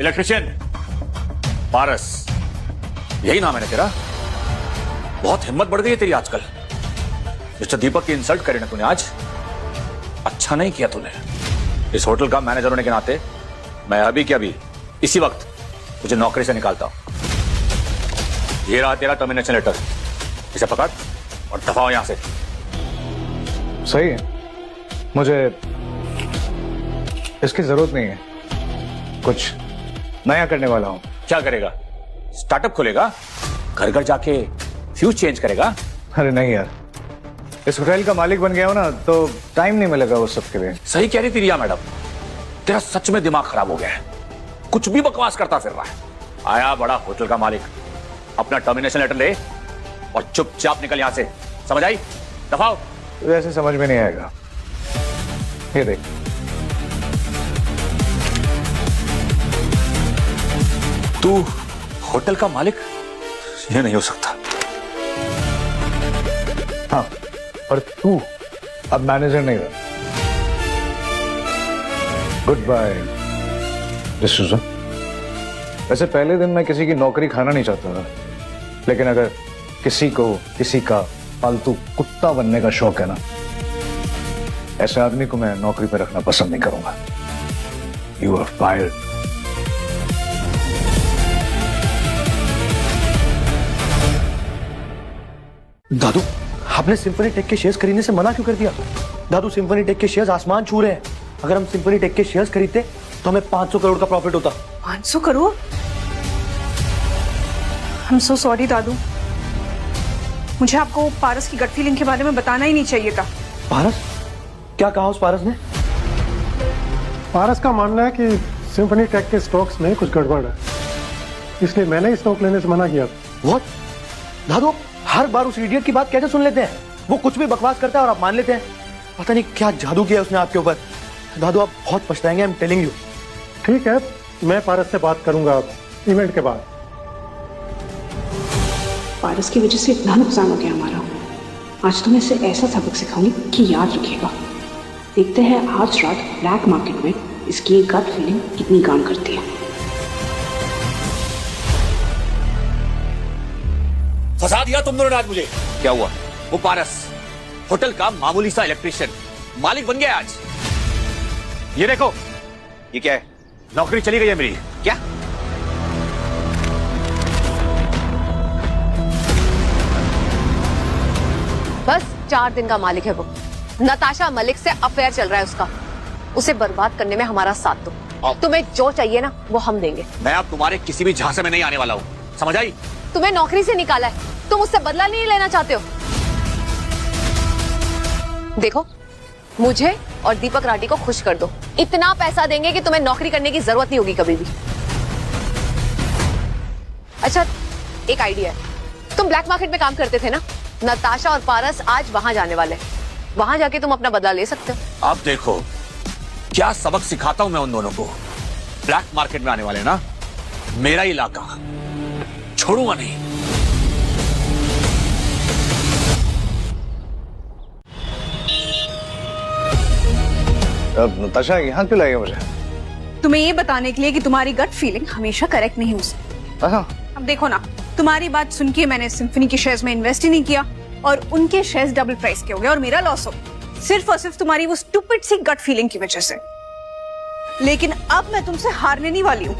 इलेक्ट्रीशियन पारस, यही नाम है ना तेरा? बहुत हिम्मत बढ़ गई है तेरी आजकल। मिस्टर दीपक की इंसल्ट करी ना तूने आज, अच्छा नहीं किया तूने। इस होटल का मैनेजर होने के नाते मैं अभी के अभी इसी वक्त तुझे नौकरी से निकालता हूं। ये रहा तेरा टर्मिनेशन लेटर, इसे पकड़ और दफा हो यहां से। सही है, मुझे इसकी जरूरत नहीं है। कुछ नया करने वाला हूं। क्या करेगा? स्टार्टअप खोलेगा? घर घर जाके फ्यूज चेंज करेगा? अरे नहीं यार, इस होटल का मालिक बन गया हो ना तो टाइम नहीं मिलेगा वो सबके लिए। सही कह रही थी रिया मैडम, तेरा सच में दिमाग खराब हो गया है, कुछ भी बकवास करता फिर रहा है। आया बड़ा होटल का मालिक, अपना टर्मिनेशन लेटर ले और चुपचाप निकल यहां से, समझ आई? दफाओ। वैसे समझ में नहीं आएगा, ये देख। तू होटल का मालिक? ये नहीं हो सकता। हाँ, पर तू अब मैनेजर नहीं रहा। Good bye D'Souza. वैसे पहले दिन मैं किसी की नौकरी खाना नहीं चाहता था, लेकिन अगर किसी को किसी का पालतू कुत्ता बनने का शौक है ना, ऐसे आदमी को मैं नौकरी पर रखना पसंद नहीं करूंगा। You are fired. दादू, आपने सिम्फनी टेक के शेयर्स खरीदने से मना क्यों कर दिया? दादू, सिम्फनी टेक के शेयर्स आसमान छू रहे हैं। अगर हम सिम्फनी टेक के शेयर्स खरीदते तो हमें 500 करोड़ का प्रॉफिट होता। 500 crore? I am so sorry दादू, मुझे आपको पारस की गट फीलिंग के बारे में बताना ही नहीं चाहिए था। पारस? क्या कहा उस पारस ने? पारस का मानना है कि सिम्फनी टेक के स्टॉक्स में कुछ गड़बड़ है, इसलिए मैंने स्टॉक लेने से मना किया। What? दादू, हर बार उस इडियट की बात कैसे सुन लेते हैं? वो कुछ भी बकवास करता है और आप मान लेते हैं। पता नहीं क्या जादू किया उसने आपके ऊपर। दादू, आप बहुत पछताएंगे, आई एम टेलिंग यू। ठीक है, मैं पारस से बात करूंगा इवेंट के बाद। पारस की वजह से इतना नुकसान हो गया हमारा। आज तो मैं इसे ऐसा सबक सिखाऊंगी कि याद रखेगा। देखते हैं आज रात ब्लैक मार्केट में इसकी गट फीलिंग कितनी काम करती है। फंसा दिया तुम दोनों ने आज मुझे। क्या हुआ? वो पारस होटल का मामूली सा इलेक्ट्रिशियन मालिक बन गया आज। ये देखो, ये क्या है? नौकरी चली गई है मेरी। क्या? बस 4 दिन का मालिक है वो। नताशा मलिक से अफेयर चल रहा है उसका। उसे बर्बाद करने में हमारा साथ दो। तुम्हें जो चाहिए ना वो हम देंगे। मैं अब तुम्हारे किसी भी झांसे में नहीं आने वाला हूँ, समझ आई? तुम्हें नौकरी से निकाला है, तुम उससे बदला नहीं लेना चाहते हो। देखो, मुझे और दीपक राठी को खुश कर दो। इतना पैसा देंगे कि तुम्हें नौकरी करने की जरूरत नहीं होगी कभी भी। अच्छा, एक आइडिया है। तुम ब्लैक मार्केट में काम करते थे ना, नताशा और पारस आज वहां जाने वाले। वहां जाके तुम अपना बदला ले सकते हो। अब देखो क्या सबक सिखाता हूं मैं उन दोनों को। ब्लैक मार्केट में आने वाले ना, मेरा इलाका छोड़ूंगा नहीं। अब नताशा यहाँ क्यों लाएगा मुझे? तुम्हें ये बताने के लिए कि तुम्हारी गट फीलिंग हमेशा करेक्ट नहीं हो सकती। अब देखो ना, तुम्हारी बात सुन के मैंने सिम्फनी के शेयर्स में इन्वेस्ट ही नहीं किया और उनके शेयर्स डबल प्राइस के हो गए और मेरा लॉस हो, सिर्फ और सिर्फ तुम्हारी वो स्टूपिड सी गट फीलिंग की वजह से। लेकिन अब मैं तुमसे हारने नहीं वाली हूँ।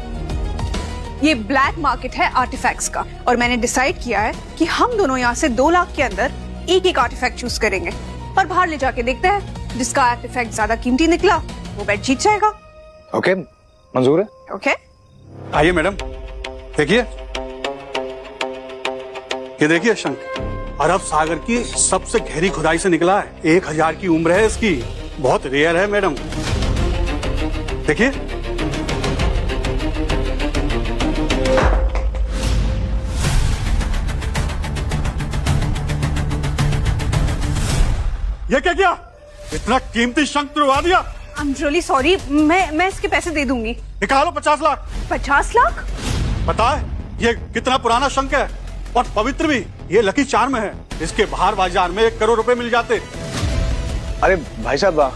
ये ब्लैक मार्केट है आर्टिफैक्ट्स का और मैंने डिसाइड किया है कि हम दोनों यहाँ से 2 लाख के अंदर एक आर्टिफैक्ट चूज करेंगे और बाहर ले जाके देखते हैं जिसका आर्टिफैक्ट ज्यादा कीमती निकला वो बैट जीत जाएगा। ओके, मंजूर है। ओके, आइए मैडम, देखिए, ये देखिए शंख अरब सागर की सबसे गहरी खुदाई से निकला है। 1000 की उम्र है इसकी, बहुत रेयर है मैडम। देखिए, ये क्या किया? इतना कीमती शंख तुड़वा दिया। आई एम रियली सॉरी, मैं इसके पैसे दे दूंगी। निकालो 50 लाख। 50 लाख? पता है ये कितना पुराना शंख है और पवित्र भी। ये लकी चार्म है, इसके बाहर बाजार में 1 करोड़ रुपए मिल जाते। अरे भाई साहब, आई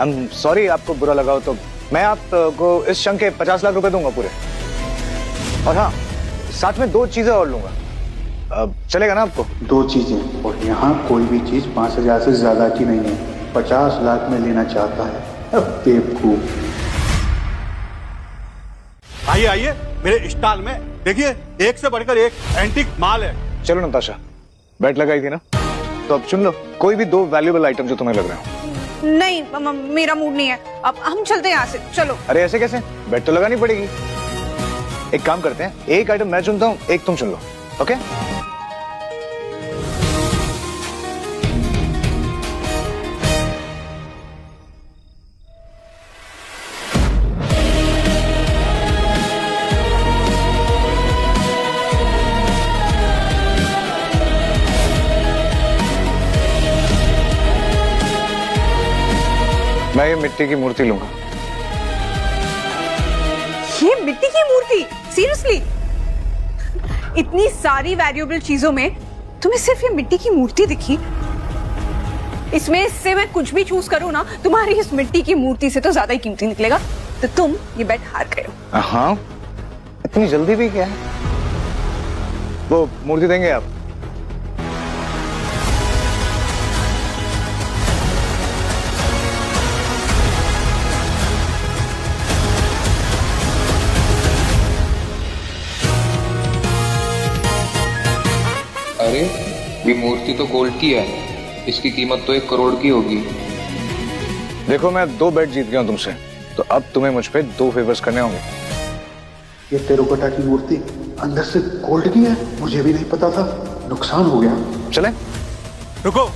एम सॉरी आपको बुरा लगा हो तो मैं आपको इस शंख के 50 लाख रुपए दूंगा पूरे। और हाँ, साथ में 2 चीजें और लूंगा। चलेगा ना आपको? 2 चीजें, और यहाँ कोई भी चीज 5000 से ज्यादा की नहीं है। 50 लाख में लेना चाहता है, अब बेवकूफ। आइए आइए मेरे स्टॉल में, देखिए एक से बढ़कर एक एंटीक माल है। चलो नताशा, बैट लगाई थी ना, तो अब चुन लो कोई भी 2 वैल्यूएबल आइटम जो तुम्हें लग रहे हो। नहीं, मेरा मूड नहीं है, अब हम चलते हैं यहाँ से। चलो। अरे ऐसे कैसे? बैट तो लगानी पड़ेगी। एक काम करते हैं, एक आइटम मैं चुनता हूँ, एक तुम चुन लो। ओके? मैं ये मिट्टी की मूर्ति लूंगा। ये मिट्टी की मूर्ति? सीरियसली? इतनी सारी वैल्यूएबल चीजों में तुम्हें सिर्फ ये मिट्टी की मूर्ति दिखी? इसमें से मैं कुछ भी चूज करूँ ना, तुम्हारी इस मिट्टी की मूर्ति से तो ज्यादा ही कीमती निकलेगा। तो तुम ये बेट हार गए हो। हाँ, इतनी जल्दी भी क्या है? वो मूर्ति देंगे आप? अरे ये मूर्ति तो गोल्ड की है, इसकी कीमत तो 1 करोड़ की होगी। देखो मैं 2 बेट जीत गया हूं तुमसे, तो अब तुम्हें मुझ पे 2 फेवर्स करने होंगे। ये टेराकोटा की मूर्ति अंदर से गोल्ड की है, मुझे भी नहीं पता था। नुकसान हो गया। चले? रुको,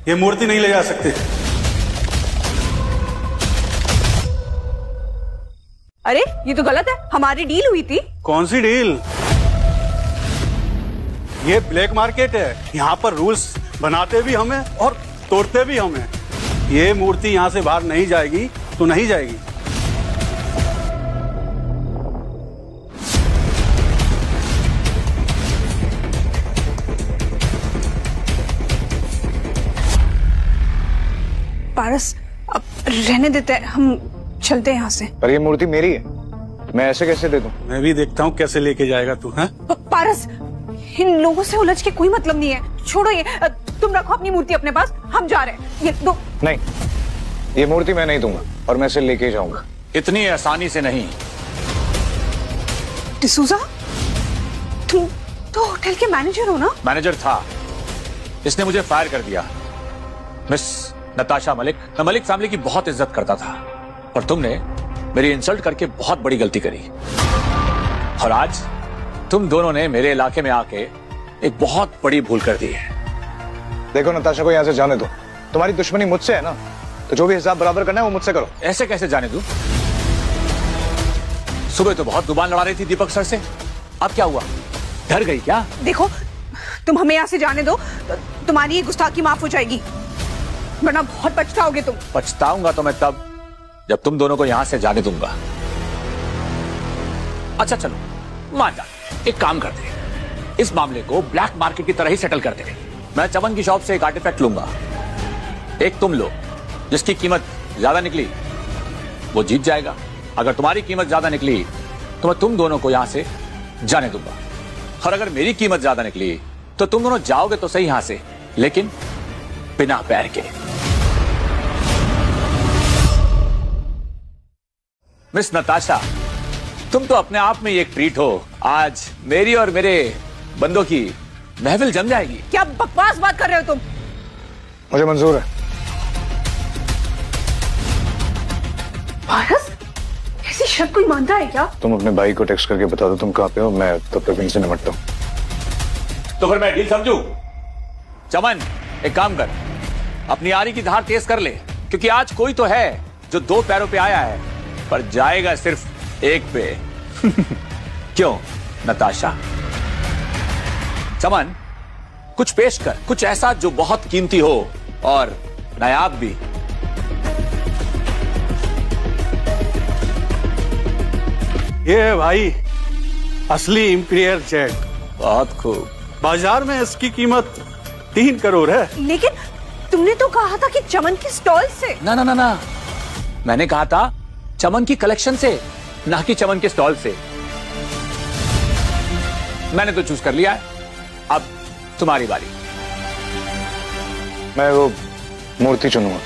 ये मूर्ति नहीं ले जा सकते। अरे ये तो गलत है, हमारी डील हुई थी। कौन सी डील? ये ब्लैक मार्केट है, यहाँ पर रूल्स बनाते भी हमें और तोड़ते भी हमें। ये मूर्ति यहाँ से बाहर नहीं जाएगी तो नहीं जाएगी। पारस, अब रहने देते हैं, हम चलते हैं यहाँ से। पर ये मूर्ति मेरी है, मैं ऐसे कैसे दे दूं? मैं भी देखता हूँ कैसे लेके जाएगा तू। हैं? पारस, इन लोगों से उलझ के कोई मतलब नहीं है, छोड़ो ये। तुम रखो अपनी मूर्ति अपने पास, हम जा रहे हैं। ये दो। नहीं, ये मूर्ति मैं नहीं दूंगा और मैं इसे लेके जाऊंगा। इतनी आसानी से नहीं। डिसूजा, तुम तो होटल के मैनेजर हो ना? मैनेजर था, इसने मुझे फायर कर दिया। मिस नताशा मलिक, मैं मलिक फैमिली की बहुत इज्जत करता था, और तुमने मेरी इंसल्ट करके बहुत बड़ी गलती करी। और आज तुम दोनों ने मेरे इलाके में आके एक बहुत बड़ी भूल कर दी है। देखो नताशा को यहाँ से जाने दो। तुम्हारी दुश्मनी मुझसे है ना, तो जो भी हिसाब बराबर करना है वो मुझसे करो। ऐसे कैसे जाने दूं? सुबह तो बहुत जुबान लड़ा रही थी दीपक सर से, अब क्या हुआ? डर गई क्या? देखो, तुम हमें यहाँ से जाने दो, तुम्हारी ये गुस्ताखी माफ हो जाएगी, वरना बहुत पछताओगे तुम। पछताऊंगा तो मैं तब जब तुम दोनों को यहाँ से जाने दूंगा। अच्छा चलो मान जा, एक काम करते हैं, इस मामले को ब्लैक मार्केट की तरह ही सेटल करते हैं। मैं चमन की शॉप से एक आर्टिफैक्ट लूंगा, एक तुम लो, जिसकी कीमत ज्यादा निकली वो जीत जाएगा। अगर तुम्हारी कीमत ज्यादा निकली तो मैं तुम दोनों को यहां से जाने दूंगा, और अगर मेरी कीमत ज्यादा निकली तो तुम दोनों जाओगे तो सही यहां से, लेकिन बिना पैर के। मिस नताशा, तुम तो अपने आप में एक ट्रीट हो। आज मेरी और मेरे बंदों की महफिल जम जाएगी। क्या बकवास बात कर रहे हो तुम? मुझे मंजूर है। पारस, ऐसी शर्त कोई मानता है क्या? तुम अपने भाई को टेक्स्ट करके बता दो तुम कहाँ पे हो, मैं तब तक इनसे निपटता हूँ। तो फिर मैं डील समझू? चमन, एक काम कर, अपनी आरी की धार तेज कर ले, क्योंकि आज कोई तो है जो 2 पैरों पे आया है, पर जाएगा सिर्फ 1 पे। क्यों नताशा? चमन, कुछ पेश कर, कुछ ऐसा जो बहुत कीमती हो और नायाब भी। ये है भाई असली इंपीरियल जेट। बहुत खूब। बाजार में इसकी कीमत 3 करोड़ है। लेकिन तुमने तो कहा था कि चमन की स्टॉल से। ना ना ना ना, मैंने कहा था चमन की कलेक्शन से, ना कि चमन के स्टॉल से। मैंने तो चूज कर लिया है, अब तुम्हारी बारी। मैं वो मूर्ति चुनूंगा।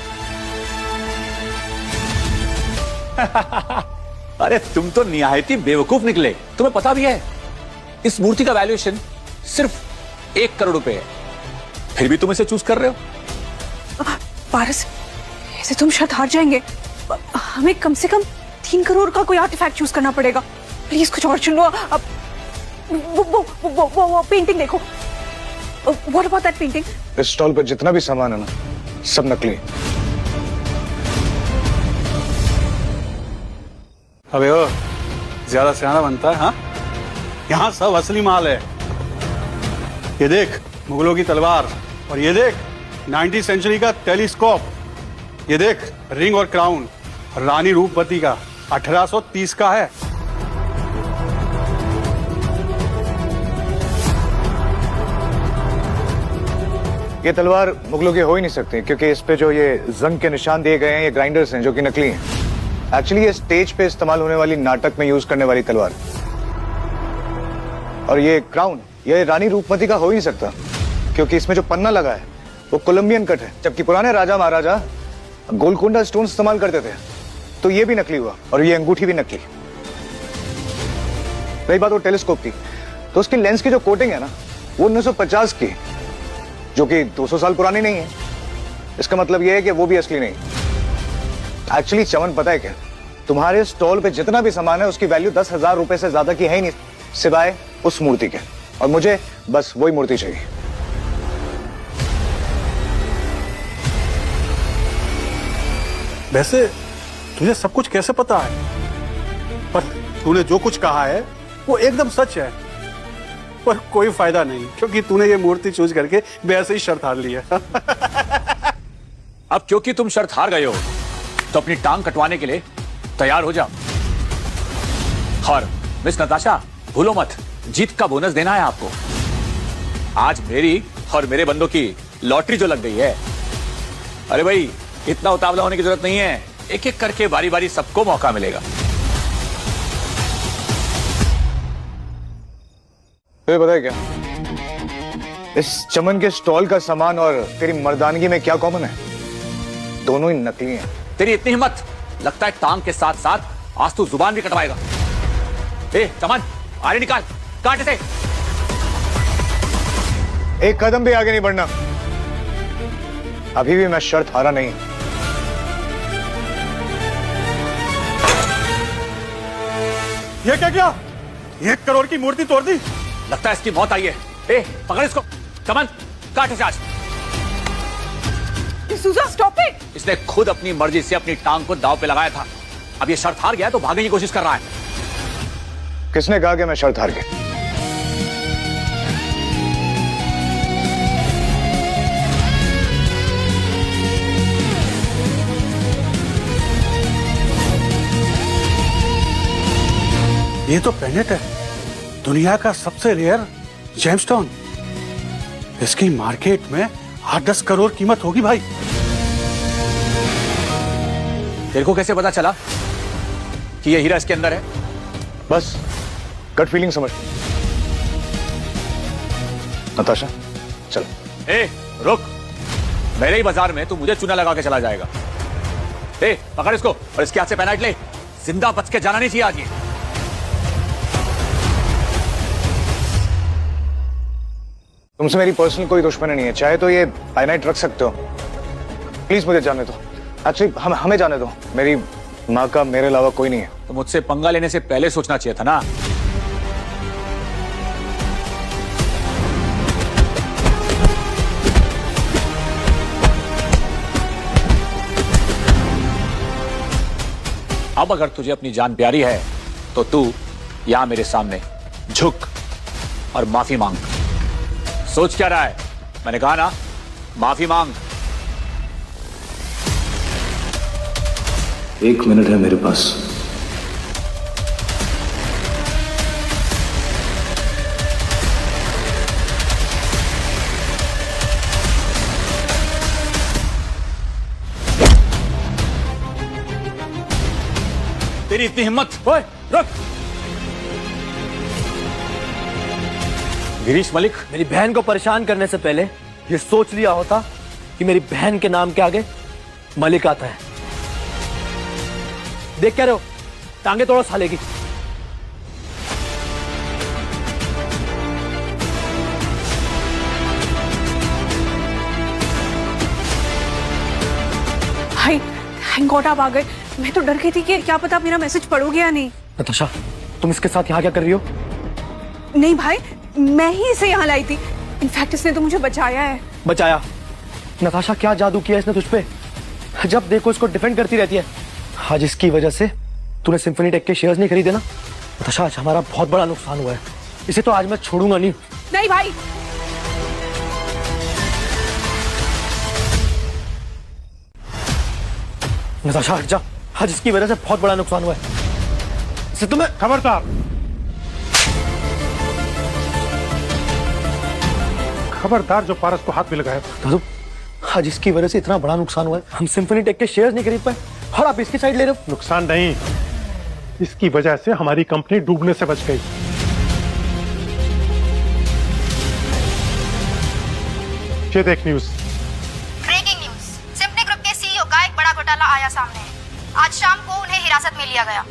अरे तुम तो निहायती बेवकूफ निकले। तुम्हें पता भी है इस मूर्ति का वैल्यूएशन सिर्फ 1 करोड़ रुपए है, फिर भी तुम इसे चूज कर रहे हो। पारस, ऐसे तुम शायद हार जाएंगे। हमें कम से कम 3 करोड़ का कोई आर्टिफैक्ट चूज करना पड़ेगा। प्लीज कुछ और चुन लो। अब वो पेंटिंग देखो। What about that painting? इस स्टॉल पर जितना भी सामान है ना, सब नकली। अबे ओ, ज्यादा सियाना बनता है? हाँ, यहाँ सब असली माल है। ये देख मुगलों की तलवार, और ये देख 19वीं सेंचुरी का टेलीस्कोप। ये देख, रिंग और क्राउन रानी रूपवती का 1830 का है। ये तलवार मुगलों की हो ही नहीं सकती, क्योंकि इस पे जो ये जंग के निशान दिए गए हैं ये ग्राइंडर्स हैं जो कि नकली हैं। एक्चुअली ये स्टेज पे इस्तेमाल होने वाली नाटक में यूज करने वाली तलवार। और ये क्राउन ये रानी रूपमती का हो ही नहीं सकता, क्योंकि इसमें जो पन्ना लगा है वो कोलंबियन कट है, जबकि पुराने राजा महाराजा गोलकोंडा स्टोन इस्तेमाल करते थे। तो ये भी नकली हुआ और ये अंगूठी भी नकली। रही बात वो टेलीस्कोप की, तो उसकी लेंस की जो कोटिंग है ना वो 1950 की, जो कि 200 साल पुरानी नहीं है। इसका मतलब यह है कि वो भी असली नहीं। एक्चुअली चमन पता है क्या, तुम्हारे स्टॉल पे जितना भी सामान है उसकी वैल्यू 10,000 रुपए से ज्यादा की है ही नहीं, सिवाय उस मूर्ति के। और मुझे बस वही मूर्ति चाहिए। वैसे तुझे सब कुछ कैसे पता है? पर तूने जो कुछ कहा है वो एकदम सच है। पर कोई फायदा नहीं, क्योंकि तूने ये मूर्ति चूज करके वैसे ही शर्त हार ली है। अब क्योंकि तुम शर्त हार गए हो तो अपनी टांग कटवाने के लिए तैयार हो जाओ। और मिस नताशा, भूलो मत, जीत का बोनस देना है आपको। आज मेरी और मेरे बंदों की लॉटरी जो लग गई है। अरे भाई, इतना उतावला होने की जरूरत नहीं है, एक एक करके बारी बारी सबको मौका मिलेगा। तो पता है क्या, इस चमन के स्टॉल का सामान और तेरी मर्दानगी में क्या कॉमन है? दोनों ही नकली हैं। तेरी इतनी हिम्मत, लगता है टांग के साथ साथ आज तू जुबान भी कटवाएगा। ए चमन, आरे निकाल, काट इसे। एक कदम भी आगे नहीं बढ़ना, अभी भी मैं शर्त हारा नहीं। ये क्या किया? 1 करोड़ की मूर्ति तोड़ दी। लगता है इसकी मौत आई है। ए पकड़ इसको, चमन काट इसे आज। D'Souza, stop it! इसने खुद अपनी मर्जी से अपनी टांग को दांव पे लगाया था। अब ये शर्त हार गया तो भागने की कोशिश कर रहा है। किसने कहा कि मैं शर्त हार गया? ये तो पेंडेंट है, दुनिया का सबसे रेयर जेमस्टोन। इसकी मार्केट में 8-10 करोड़ कीमत होगी भाई। तेरे को कैसे पता चला कि ये हीरा इसके अंदर है? बस गट फीलिंग समझ। नताशा चल। ए रुक, मेरे ही बाजार में तू मुझे चूना लगा के चला जाएगा। ए पकड़ इसको और इसके हाथ से पेनाल्टी ले, जिंदा बच के जाना नहीं चाहिए आज ये। तुमसे मेरी पर्सनल कोई दुश्मनी नहीं है, चाहे तो ये पाइनाइट रख सकते हो। प्लीज मुझे जाने दो। एक्चुअली हमें जाने दो, मेरी माँ का मेरे अलावा कोई नहीं है। तो मुझसे पंगा लेने से पहले सोचना चाहिए था ना। अब अगर तुझे अपनी जान प्यारी है तो तू यहां मेरे सामने झुक और माफी मांग। सोच क्या रहा है? मैंने कहा ना, माफी मांग। 1 मिनट है मेरे पास। तेरी इतनी हिम्मत? ओए रुक। गिरीश मलिक, मेरी बहन को परेशान करने से पहले ये सोच लिया होता कि मेरी बहन के नाम के आगे मलिक आता है। देख क्या रहे हो, टांगे तोड़ो साले की। भाई थैंक गॉड आप आ गए। मैं तो डर गई थी कि क्या पता मेरा मैसेज पढ़ोगे या नहीं। नताशा, तुम इसके साथ यहाँ क्या कर रही हो? नहीं भाई, मैं ही इसे यहाँ लाई थी। इनफैक्ट इसने तो मुझे बचाया है। बचाया? नताशा, क्या जादू किया इसने तुझ पे? जब देखो इसको डिफेंड करती रहती है। आज इसकी वजह से तूने सिम्फनी टेक के शेयर्स नहीं खरीदे ना। नताशा, आज हमारा बहुत बड़ा नुकसान हुआ है। इसे तो आज मैं छोड़ूंगा नहीं। नहीं भाई, नताशा हट जा, आज इसकी वजह से बहुत बड़ा नुकसान हुआ है। इससे तुम्हें खबरदार, खबरदार जो पारस को हाथ में लगाया। दादू, आज इसकी वजह से इतना बड़ा नुकसान हुआ है, हम सिम्फनी टेक के शेयर्स नहीं खरीद पाए और आप इसकी साइड ले रहे हो। नुकसान नहीं, इसकी वजह से हमारी कंपनी डूबने से बच गई। ये देख news. Breaking news, Symphony group के सीईओ का एक बड़ा घोटाला आया सामने। आज शाम को उन्हें हिरासत में लिया गया।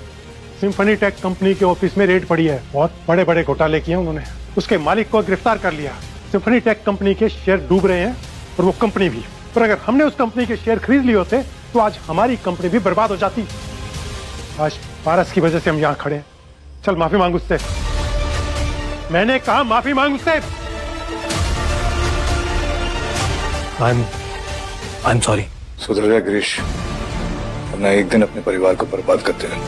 सिम्फनी टेक कंपनी के ऑफिस में रेड पड़ी है, बहुत बड़े बड़े घोटाले किए उन्होंने। उसके मालिक को गिरफ्तार कर लिया। सिम्फनी टेक कंपनी के शेयर डूब रहे हैं और वो कंपनी भी। पर अगर हमने उस कंपनी के शेयर खरीद लिए होते तो आज हमारी कंपनी भी बर्बाद हो जाती। आज पारस की वजह से हम यहाँ खड़े हैं। चल माफी मांग उससे। मैंने कहा माफी मांग उससे। I am sorry. सुधर जा गिरीश, वरना एक दिन अपने परिवार को बर्बाद करते हैं।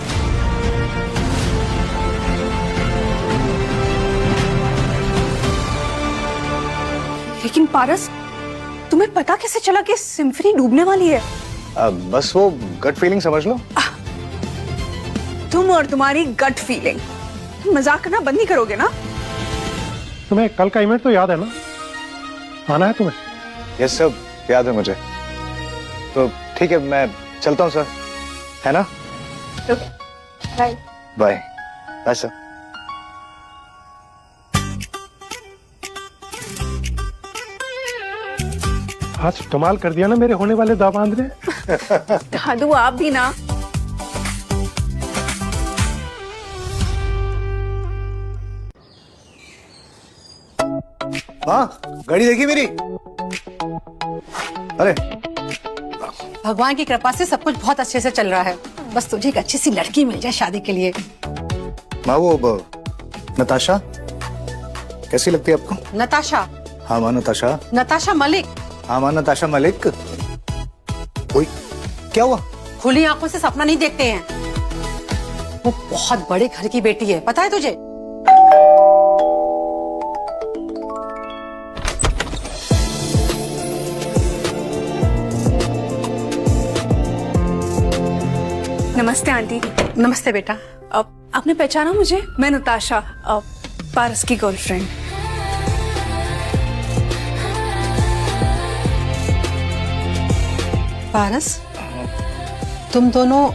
लेकिन पारस, तुम्हें पता कैसे चला कि सिम्फनी डूबने वाली है? बस वो गट फीलिंग समझ लो। तुम और तुम्हारी गट फीलिंग। मजाक करना बंद नहीं करोगे ना? तुम्हें कल का इवेंट तो याद है ना? आना है तुम्हें? ये सब याद है मुझे। तो ठीक है, मैं चलता हूँ सर, है ना? Bye bye bye sir. आज कमाल कर दिया ना मेरे होने वाले दामाद ने। दादू आप भी ना। हाँ, गाड़ी देखी मेरी? अरे भगवान की कृपा से सब कुछ बहुत अच्छे से चल रहा है। बस तुझे एक अच्छी सी लड़की मिल जाए शादी के लिए। माँ, वो नताशा कैसी लगती है आपको? नताशा? हाँ माँ, नताशा। नताशा मलिक? हाँ माँ, नताशा मलिक। कोई क्या हुआ? खुली आंखों से सपना नहीं देखते हैं। वो बहुत बड़े घर की बेटी है, पता है तुझे? नमस्ते आंटी। नमस्ते बेटा। आपने पहचाना मुझे? मैं नताशा, पारस की गर्लफ्रेंड। पारस, तुम दोनों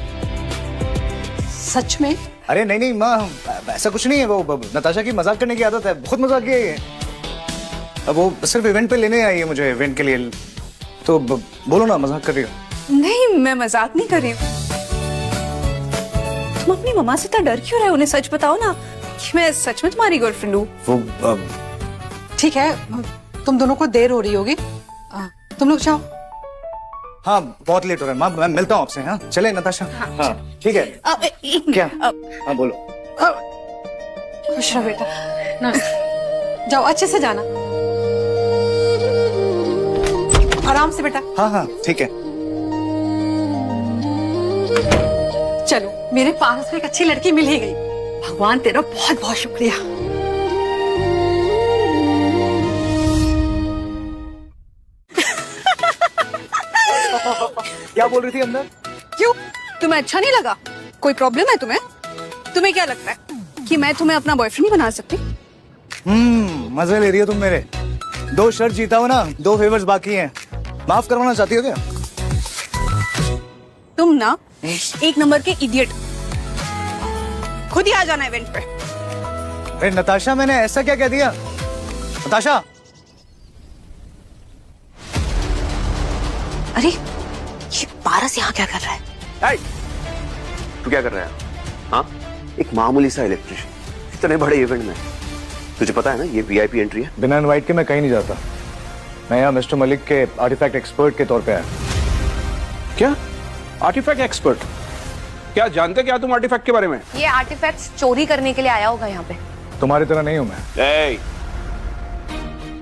सच में? अरे नहीं नहीं माँ, ऐसा कुछ नहीं है। वो नताशा की मजाक करने की आदत है, बहुत मजाक है ये। अब वो सिर्फ इवेंट पे लेने आई है मुझे, इवेंट के लिए। तो बोलो ना, मजाक कर रही हो? नहीं, मैं मजाक नहीं कर रही हूँ। तुम अपनी मम्मा से इतना डर क्यों रहे हो? उन्हें सच बताओ ना कि मैं सच में तुम्हारी गर्लफ्रेंड हूँ। वो ठीक है, तुम दोनों को देर हो रही होगी, तुम लोग जाओ। हाँ, बहुत लेट हो रहा है माँ, मैं मिलता हूँ आपसे। हाँ चले नताशा। हाँ ठीक है। क्या? हाँ बोलो। खुश रहो बेटा, जाओ अच्छे से जाना, आराम से बेटा। हाँ हाँ ठीक है। चलो, मेरे पारस को एक अच्छी लड़की मिल ही गई। भगवान तेरा बहुत बहुत शुक्रिया। क्या बोल रही थी अंदर? क्यों, तुम्हें अच्छा नहीं लगा? कोई प्रॉब्लम है तुम्हें? तुम्हें क्या लगता है कि मैं तुम्हें अपना बॉयफ्रेंड नहीं बना सकती? मजे ले रही हो तुम मेरे। 2 शर्ट जीता हो ना, 2 फेवर्स बाकी हैं। माफ करवाना चाहती हो क्या? तुम ना एक नंबर के इडियट। खुद ही आ जाना इवेंट पे। अरे नताशा, मैंने ऐसा क्या कह दिया? नताशा, अरे ये पारस यहाँ क्या कर रहा है? तू क्या कर रहा है? हाँ, एक मामूली सा इलेक्ट्रिशियन इतने बड़े इवेंट में। तुझे पता है ना ये वीआईपी एंट्री है। बिना इनवाइट के मैं कहीं नहीं जाता। मैं यहाँ मिस्टर मलिक के आर्टिफैक्ट एक्सपर्ट के तौर पे आया। क्या आर्टिफैक्ट एक्सपर्ट? क्या जानते क्या तुम आर्टिफैक्ट के बारे में? ये आर्टिफैक्ट्स चोरी करने के लिए आया होगा यहाँ पे। तुम्हारी तरह नहीं हूँ मैं।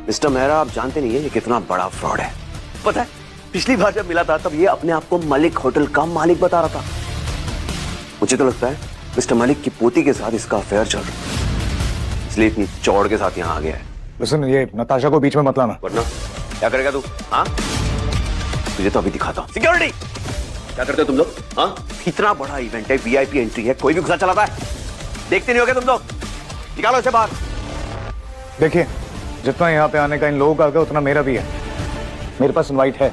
मिस्टर मेहरा, आप जानते नहीं है ये कितना बड़ा फ्रॉड है। पता है पिछली बार जब मिला था तब ये अपने आप को मलिक होटल का मालिक बता रहा था। मुझे तो लगता है मिस्टर मलिक की पोती के साथ इसका अफेयर चल रहा है, इसलिए इतनी चौड़ के साथ यहाँ आ गया है। लिसन, ये नताशा को बीच में मत लाना। वरना क्या करेगा तू? हाँ, तुझे तो अभी दिखाता हूँ। सिक्योरिटी, क्या करते हो तुम लोग? हाँ, इतना बड़ा इवेंट है, वीआईपी एंट्री है, कोई भी घुसा चलाता है? देखते नहीं हो क्या तुम लोग? निकालो इसे बाहर। देखिए, जितना यहाँ पे आने का इन लोगों का होगा उतना मेरा भी है। मेरे पास इनवाइट है।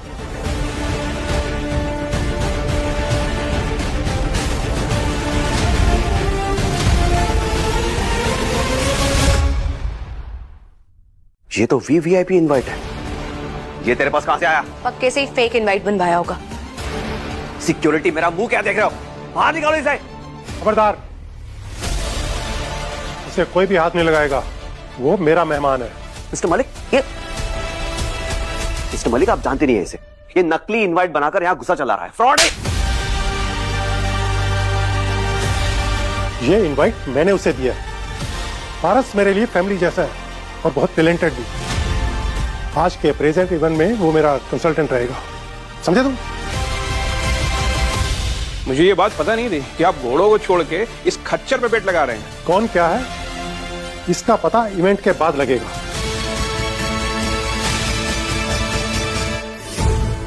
ये तो वीवीआईपी इनवाइट है। ये तेरे पास कहां से आया? पक्के से ही फेक इनवाइट बनवाया होगा। सिक्योरिटी, मेरा मुंह क्या देख रहे हो? बाहर निकालो इसे। खबरदार, इसे कोई भी हाथ नहीं लगाएगा, वो मेरा मेहमान है। मिस्टर मलिक, मिस्टर मलिक, आप जानते नहीं है इसे। ये नकली इनवाइट बनाकर यहां घुसा चला रहा है, फ्रॉड है। ये इनवाइट मैंने उसे दिया। पारस मेरे लिए फैमिली जैसा है और बहुत टैलेंटेड भी। आज के प्रेजेंट इवेंट में वो मेरा कंसल्टेंट रहेगा, समझे तुम? मुझे ये बात पता नहीं थी कि आप घोड़ों को छोड़ के इस खच्चर पे पेट लगा रहे हैं। कौन क्या है इसका पता इवेंट के बाद लगेगा।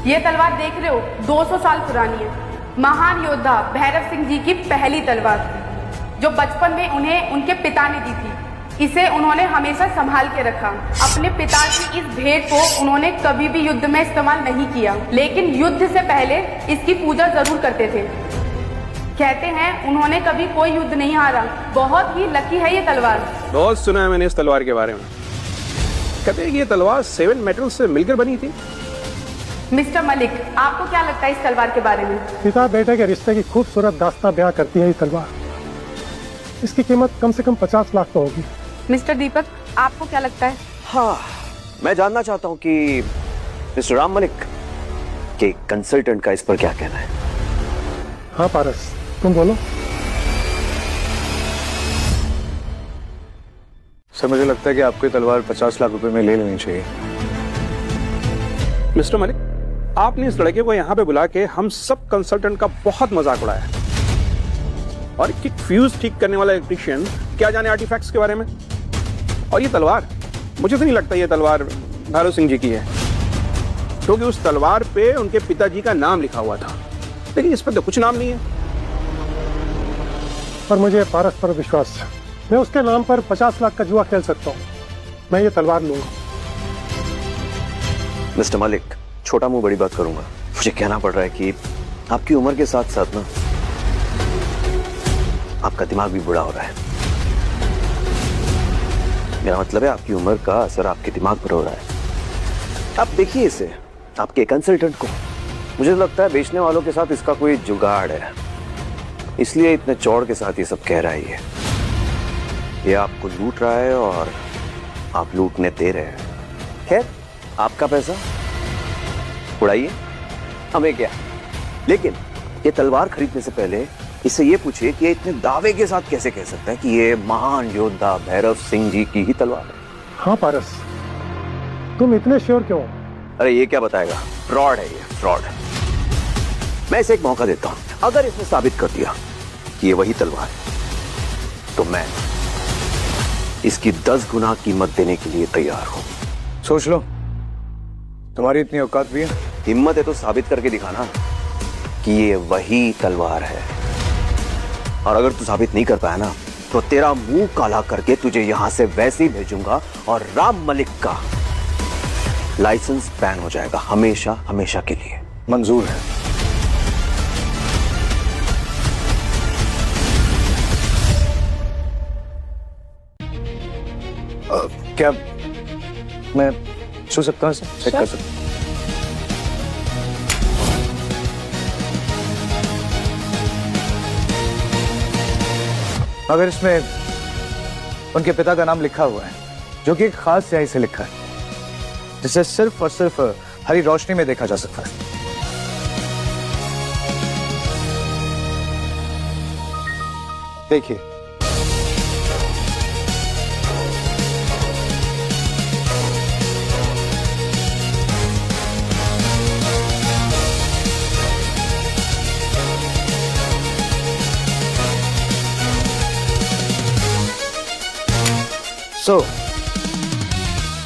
ये तलवार देख रहे हो, 200 साल पुरानी है। महान योद्धा भैरव सिंह जी की पहली तलवार थी, जो बचपन में उन्हें उनके पिता ने दी थी। इसे उन्होंने हमेशा संभाल के रखा। अपने पिता की इस भेंट को उन्होंने कभी भी युद्ध में इस्तेमाल नहीं किया, लेकिन युद्ध से पहले इसकी पूजा जरूर करते थे। कहते हैं उन्होंने कभी कोई युद्ध नहीं हारा। बहुत ही लकी है ये तलवार। बहुत सुना है मैंने इस तलवार के बारे में। कहते हैं कि ये तलवार 7 मेटल से मिलकर बनी थी। मिस्टर मलिक, आपको क्या लगता है इस तलवार के बारे में? पिता बेटे के रिश्ते की खूबसूरत दास्तां बयां करती है ये तलवार। इसकी कीमत कम से कम 50 लाख तो होगी। मिस्टर दीपक, आपको क्या लगता है? हाँ, मैं जानना चाहता हूँ कि मिस्टर राम मलिक के कंसल्टेंट का इस पर क्या कहना है। हाँ पारस, तुम बोलो। सर, मुझे लगता है कि आपको ये तलवार 50 लाख रुपए में ले लेनी चाहिए। मिस्टर मलिक, आपने इस लड़के को यहाँ पे बुला के हम सब कंसल्टेंट का बहुत मजाक उड़ाया, और एक फ्यूज ठीक करने वाला इलेक्ट्रिशियन क्या जाने आर्टिफैक्ट्स के बारे में। और ये तलवार, मुझे तो नहीं लगता ये तलवार भैरव सिंह जी की है, क्योंकि उस तलवार पे उनके पिताजी का नाम लिखा हुआ था, लेकिन इस पर तो कुछ नाम नहीं है। पर मुझे पारस पर विश्वास है। मैं उसके नाम पर 50 लाख का जुआ खेल सकता हूँ। मैं ये तलवार लूंगा। मिस्टर मलिक, छोटा मुंह बड़ी बात करूंगा। मुझे कहना पड़ रहा है कि आपकी उम्र के साथ साथ ना आपका दिमाग भी बुरा हो रहा है। मेरा मतलब है आपकी उम्र का असर आपके दिमाग पर हो रहा है। आप देखिए इसे, आपके कंसल्टेंट को। मुझे लगता है बेचने वालों के साथ इसका कोई जुगाड़ है, इसलिए इतने चौड़ के साथ ये सब कह रहा है। ये आपको लूट रहा है और आप लूटने दे रहे हैं। खैर, आपका पैसा उड़ाइए, हमें क्या। लेकिन ये तलवार खरीदने से पहले इससे ये पूछिए कि ये इतने दावे के साथ कैसे कह सकता है कि ये महान योद्धा भैरव सिंह जी की ही तलवार है। हाँ पारस, तुम इतने श्योर क्यों? अरे ये क्या बताएगा, फ्रॉड है ये, फ्रॉड है। मैं इसे एक मौका देता हूं। अगर इसने साबित कर दिया कि ये वही तलवार है, तो मैं इसकी 10 गुना कीमत देने के लिए तैयार हूं। सोच लो, तुम्हारी इतनी औकात भी है? हिम्मत है तो साबित करके दिखाना कि ये वही तलवार है। और अगर तू साबित नहीं कर पाया ना, तो तेरा मुंह काला करके तुझे यहां से वैसे ही भेजूंगा और राम मलिक का लाइसेंस बैन हो जाएगा, हमेशा हमेशा के लिए। मंजूर है। क्या मैं छू सकता हूँ इसे? चेक कर सकता हूँ? अगर इसमें उनके पिता का नाम लिखा हुआ है, जो कि एक खास स्याही से लिखा है, जिसे सिर्फ और सिर्फ हरी रोशनी में देखा जा सकता है। देखिए,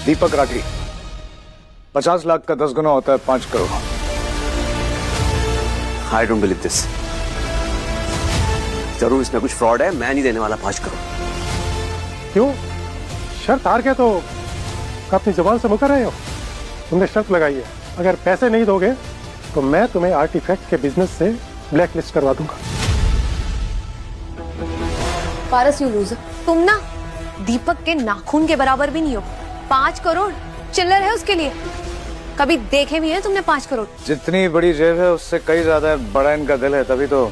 दीपक राठी, 50 लाख का 10 गुना होता है 5 crore. I don't believe this. जरूर इसमें कुछ फ्रॉड है, मैं नहीं देने वाला 5 करोड़। क्यों? शर्त हार के तो अपनी जुबान से मुकर रहे हो? तुमने शर्त लगाई है, अगर पैसे नहीं दोगे तो मैं तुम्हें आर्टिफैक्ट के बिजनेस से ब्लैक लिस्ट करवा दूंगा। पारस, यू लूजर, तुम ना दीपक के नाखून के बराबर भी नहीं हो। 5 करोड़ चिल्लर है उसके लिए। कभी देखे भी है तुमने 5 करोड़? जितनी बड़ी जेब है उससे कई ज्यादा बड़ा इनका दिल है, तभी तो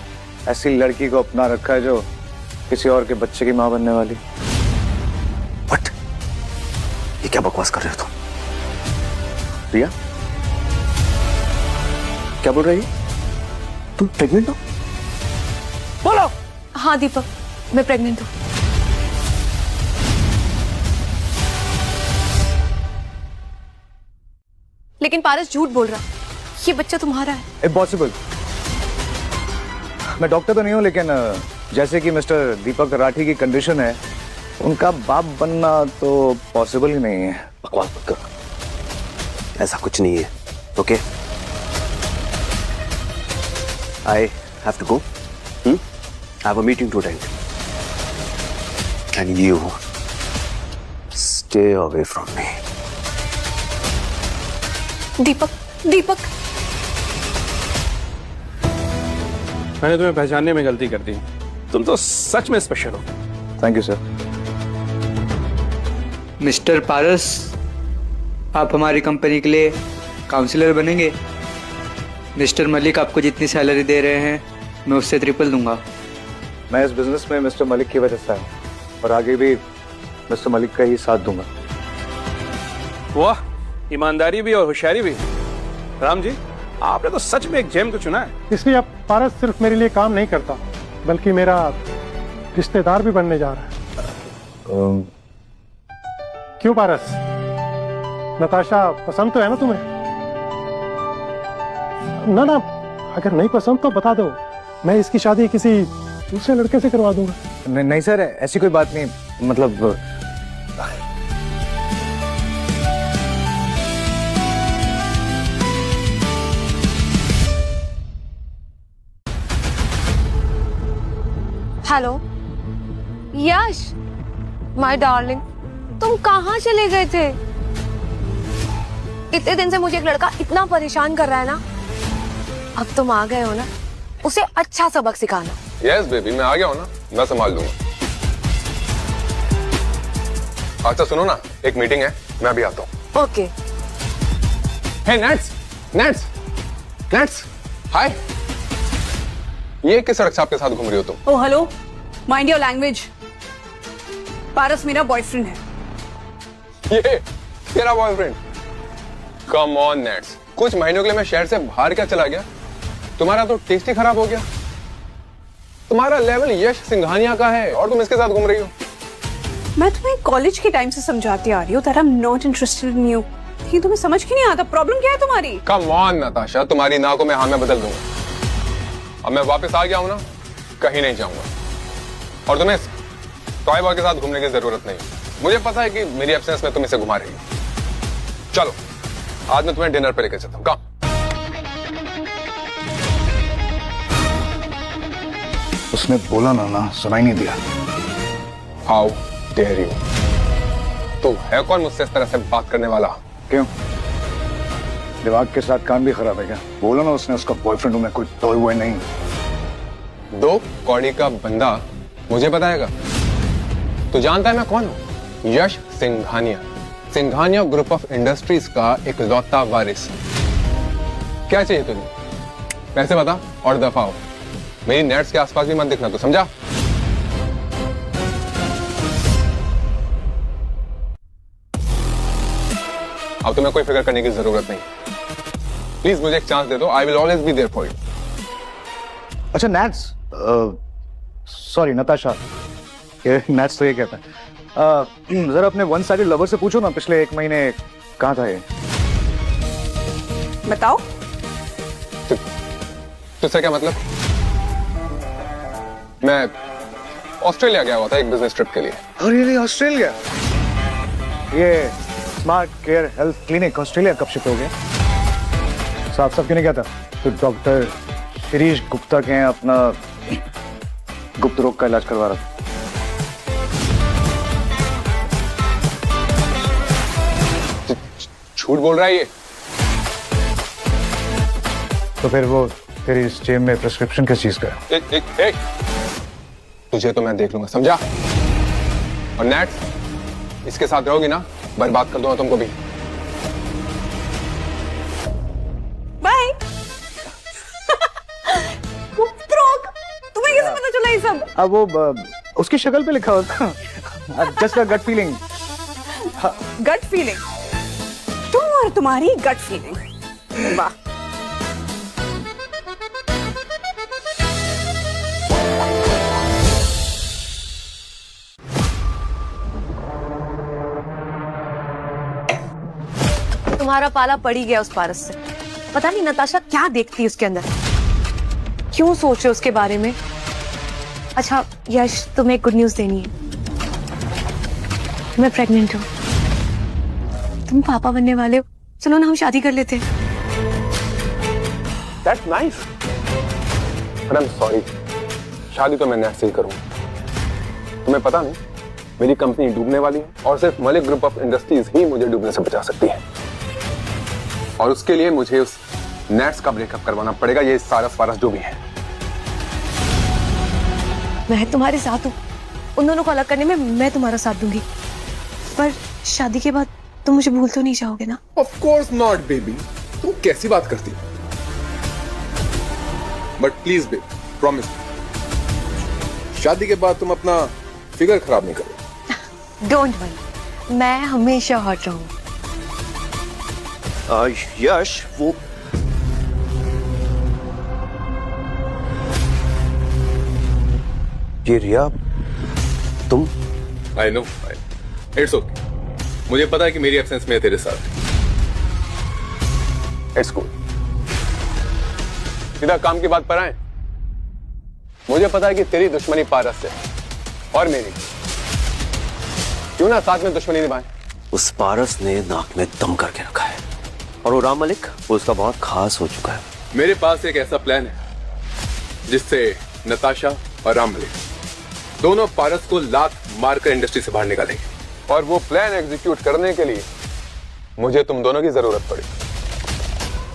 ऐसी लड़की को अपना रखा है जो किसी और के बच्चे की मां बनने वाली। व्हाट? ये क्या बकवास कर रहे हो तुम? रिया, क्या बोल रही है? तुम प्रेग्नेंट हो? बोलो। हाँ दीपक, मैं प्रेग्नेंट हूँ। लेकिन पारस झूठ बोल रहा, ये बच्चा तुम्हारा है। इम्पॉसिबल। मैं डॉक्टर तो नहीं हूँ, लेकिन जैसे कि मिस्टर दीपक राठी की कंडीशन है, उनका बाप बनना तो पॉसिबल ही नहीं है। बकवास मत कर, ऐसा कुछ नहीं है। Okay, I have to go. I have a meeting to attend and you stay away from me. Deepak, Deepak, मैंने तुम्हें पहचानने में गलती कर दी। तुम तो सच में स्पेशल हो। Thank you sir. मिस्टर पारस, आप हमारी कंपनी के लिए काउंसलर बनेंगे। मिस्टर मलिक आपको जितनी सैलरी दे रहे हैं मैं उससे ट्रिपल दूंगा। मैं इस बिजनेस में मिस्टर मलिक की वजह से आया और आगे भी मिस्टर मलिक का ही साथ दूंगा। वाह, ईमानदारी भी और होशियारी भी। राम जी, आपने तो सच में एक जेम को चुना है। इसलिए अब पारस सिर्फ मेरे लिए काम नहीं करता, बल्कि मेरा रिश्तेदार भी बनने जा रहा है। क्यों पारस, नताशा पसंद तो है ना तुम्हें? ना ना, अगर नहीं पसंद तो बता दो, मैं इसकी शादी किसी दूसरे लड़के से करवा दूंगा। नहीं सर, ऐसी कोई बात नहीं। मतलब हेलो यश, माय डार्लिंग, तुम कहाँ चले गए थे? इतने दिन से मुझे एक लड़का इतना परेशान कर रहा है ना, अब तुम आ गए हो ना, उसे अच्छा सबक सिखाना। यस बेबी, मैं आ गया हूँ ना, मैं संभाल लूंगा। अच्छा सुनो ना, एक मीटिंग है, मैं भी आता हूँ। ओके। हे नेट्स, नेट्स, नेट्स, हाय। ये किस सड़क छाप के साथ घूम रही हो तुम? Oh hello, mind your language. Paras मेरा बॉयफ्रेंड है। ये तेरा बॉयफ्रेंड? कम ऑन नेट्स, कुछ महीनों के लिए मैं शहर से बाहर क्या चला गया? तुम्हारा तो टेस्ट ही खराब हो गया। तुम्हारा लेवल यश सिंघानिया का है और तुम इसके साथ घूम रही हो। मैं तुम्हें कॉलेज के टाइम से समझाती आ रही हूँ that I am not interested in you, लेकिन तुम्हें समझ क्यों नहीं आता? प्रॉब्लम क्या है तुम्हारी? कम ऑन नताशा, तुम्हारी ना को मैं हाँ में बदल दूंगा। अब मैं वापस आ गया हूं ना, कहीं नहीं जाऊंगा और तुम्हें टॉय बॉय के साथ घूमने की जरूरत नहीं। मुझे पता है कि मेरी एब्सेंस में तुम इसे घुमा रही हो। चलो, आज मैं तुम्हें डिनर पे लेकर चलता हूँ। कहाँ? उसने बोला ना, सुनाई नहीं दिया। How dare you. तो है कौन मुझसे इस तरह से बात करने वाला? क्यों, दिमाग के साथ कान भी खराब है क्या? बोला ना उसने, उसका बॉयफ्रेंड हूं मैं, कोई टॉय बॉय नहीं। 2 कौड़ी का बंदा मुझे बताएगा? तू जानता है मैं कौन हूं? Yash Singhania, Singhania group of industries का इकलौता वारिस। क्या चाहिए तुझे? पैसे बता और दफा हो। मेरी नेट्स के आसपास भी मत दिखना, तू समझा? अब तुम्हें कोई फिक्र करने की जरूरत नहीं। प्लीज मुझे एक चांस दे दो, I will always be there for you. अच्छा नैट्स, सॉरी नताशा, ये नैट्स तो ये कहता है। जरा अपने वन साइडेड लवर से पूछो ना, पिछले 1 महीने कहाँ था ये? बताओ। तुझसे क्या मतलब? मैं ऑस्ट्रेलिया गया हुआ था एक बिजनेस ट्रिप के लिए। रियली? ऑस्ट्रेलिया? ये smart care health clinic Australia कब शिफ्ट हो गया? साफ साफ क्यों नहीं कहता? तो डॉक्टर शिरीष गुप्ता के हैं, अपना गुप्त रोग का इलाज करवा रहा था। झूठ बोल रहा है ये। तो फिर वो तेरी इस जेब में प्रिस्क्रिप्शन किस चीज का है? एक तुझे तो मैं देख लूंगा, समझा? और नेट, इसके साथ रहोगी ना, बर्बाद कर दूंगा तुमको भी। बाय। तुम्हें कैसे पता चला ये सब? अब वो उसकी शक्ल पे लिखा होता, just a gut feeling. Gut feeling? तुम और तुम्हारी गट फीलिंग, वाह। तुम्हारा पाला पड़ ही गया उस पारस से। पता नहीं नताशा क्या देखती है उसके अंदर, क्यों सोच रहे उसके बारे में। अच्छा यश, तुम्हें एक गुड न्यूज देनी है। मैं प्रेग्नेंट हूँ, तुम पापा बनने वाले हो। चलो ना हम शादी कर लेते हैं। That's nice. But I'm sorry. शादी तो मैं ऐसे ही करूंगा। तुम्हें पता नहीं, मेरी कंपनी डूबने वाली है और सिर्फ मलिक ग्रुप ऑफ इंडस्ट्रीज ही मुझे डूबने से बचा सकती है। और उसके लिए मुझे उस नेट्स का ब्रेकअप करवाना पड़ेगा, ये सारा फारस जो भी है। मैं तुम्हारे साथ हूँ, उन दोनों को अलग करने में मैं तुम्हारा साथ दूंगी। पर शादी के बाद तुम मुझे भूल तो नहीं जाओगे ना? Of course not, baby. तुम कैसी बात करती? But please, baby, promise. शादी के बाद तुम अपना फिगर खराब नहीं करो। डोंट वरी, मैं हमेशा हॉट रहूंगी। यश, वो ये रिया, तुम? I know. It's okay. मुझे पता है कि मेरी एब्सेंस में तेरे साथ। It's cool. सीधा काम की बात पर आए। मुझे पता है कि तेरी दुश्मनी पारस से और मेरी, क्यों ना साथ में दुश्मनी निभाएं। उस पारस ने नाक में दम करके रखा है और वो राम मलिक, वो उसका बहुत खास हो चुका है। मेरे पास एक ऐसा प्लान है जिससे नताशा और राम मलिक दोनों पारस को लात मारकर इंडस्ट्री से बाहर निकालेंगे। और वो प्लान एग्जीक्यूट करने के लिए मुझे तुम दोनों की जरूरत पड़ी।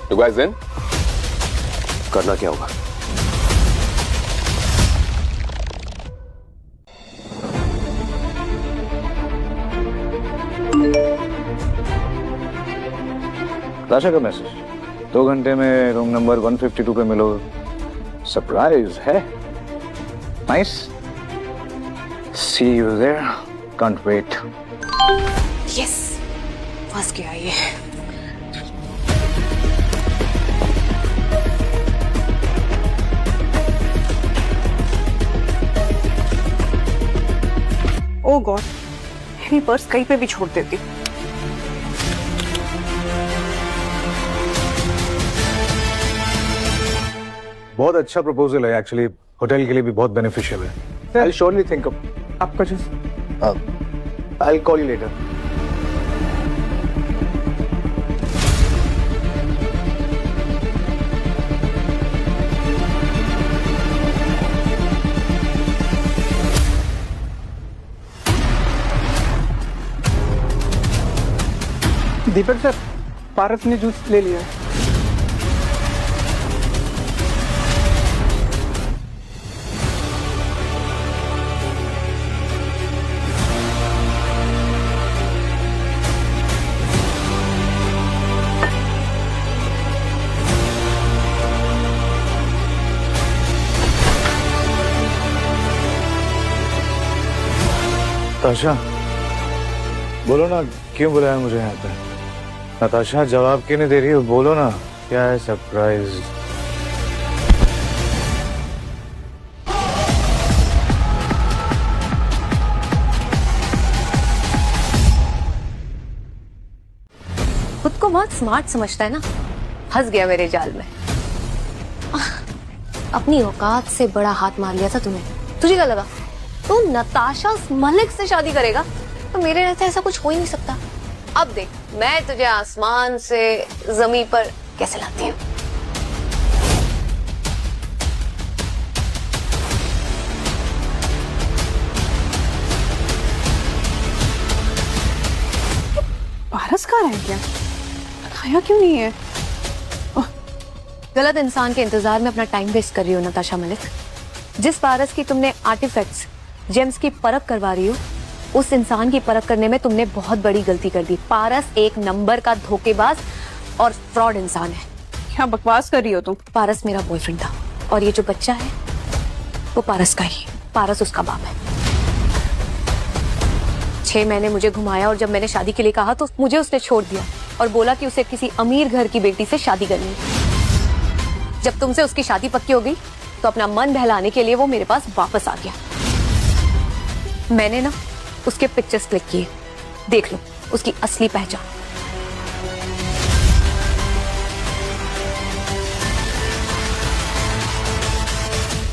You guys in? करना क्या होगा? ताशा का मैसेज, 2 घंटे में रूम नंबर 152 पे मिलो। सरप्राइज है। Nice, see you there, can't wait. Yes, फंस गया ये। ओह गॉड, मेरी पर्स कहीं पे भी छोड़ देती। बहुत अच्छा प्रपोजल है एक्चुअली, होटल के लिए भी बहुत बेनिफिशियल है। I'll surely think of आपका चीज। I'll call you later. Deepak sir, Paras ने जूस ले लिया है। नताशा, बोलो ना क्यों बुलाया मुझे यहाँ पे? नताशा जवाब क्यों नहीं दे रही हो? बोलो ना, क्या है सरप्राइज? खुद को बहुत स्मार्ट समझता है ना, फंस गया मेरे जाल में। अपनी औकात से बड़ा हाथ मार लिया था तूने। तुझे क्या लगा तू नताशा मलिक से शादी करेगा? तो मेरे रहते ऐसा कुछ हो ही नहीं सकता। अब देख मैं तुझे आसमान से जमीन पर कैसे लाती हूँ। पारस कहाँ रह गया? खाया क्यों नहीं है? गलत इंसान के इंतजार में अपना टाइम वेस्ट कर रही हो नताशा मलिक। जिस पारस की तुमने आर्टिफैक्ट्स जेम्स की परख करवा रही हो, उस इंसान की परख करने में तुमने बहुत बड़ी गलती कर दी। पारस एक नंबर का धोखेबाज और फ्रॉड इंसान है। क्या बकवास कर रही हो तुम? पारस मेरा बॉयफ्रेंड था और ये जो बच्चा है वो पारस का ही। पारस उसका बाप है। 6 महीने मुझे घुमाया और जब मैंने शादी के लिए कहा तो मुझे उसने छोड़ दिया और बोला कि उसे किसी अमीर घर की बेटी से शादी करनी है। जब तुमसे उसकी शादी पक्की हो गई तो अपना मन बहलाने के लिए वो मेरे पास वापस आ गया। मैंने ना उसके पिक्चर्स क्लिक किए, देख लो उसकी असली पहचान।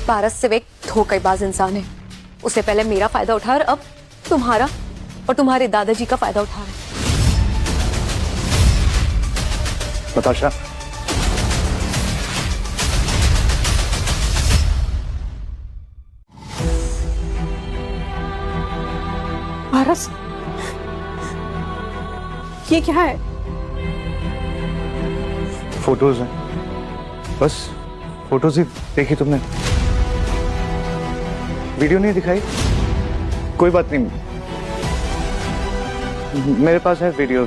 पारस सिर्फ एक धोखेबाज इंसान है। उससे पहले मेरा फायदा उठा और अब तुम्हारा और तुम्हारे दादाजी का फायदा उठा रहा है। नताशा, पारस, ये क्या है? फोटोज हैं, बस फोटोज ही देखी तुमने, वीडियो नहीं दिखाई। कोई बात नहीं, मेरे पास है वीडियो।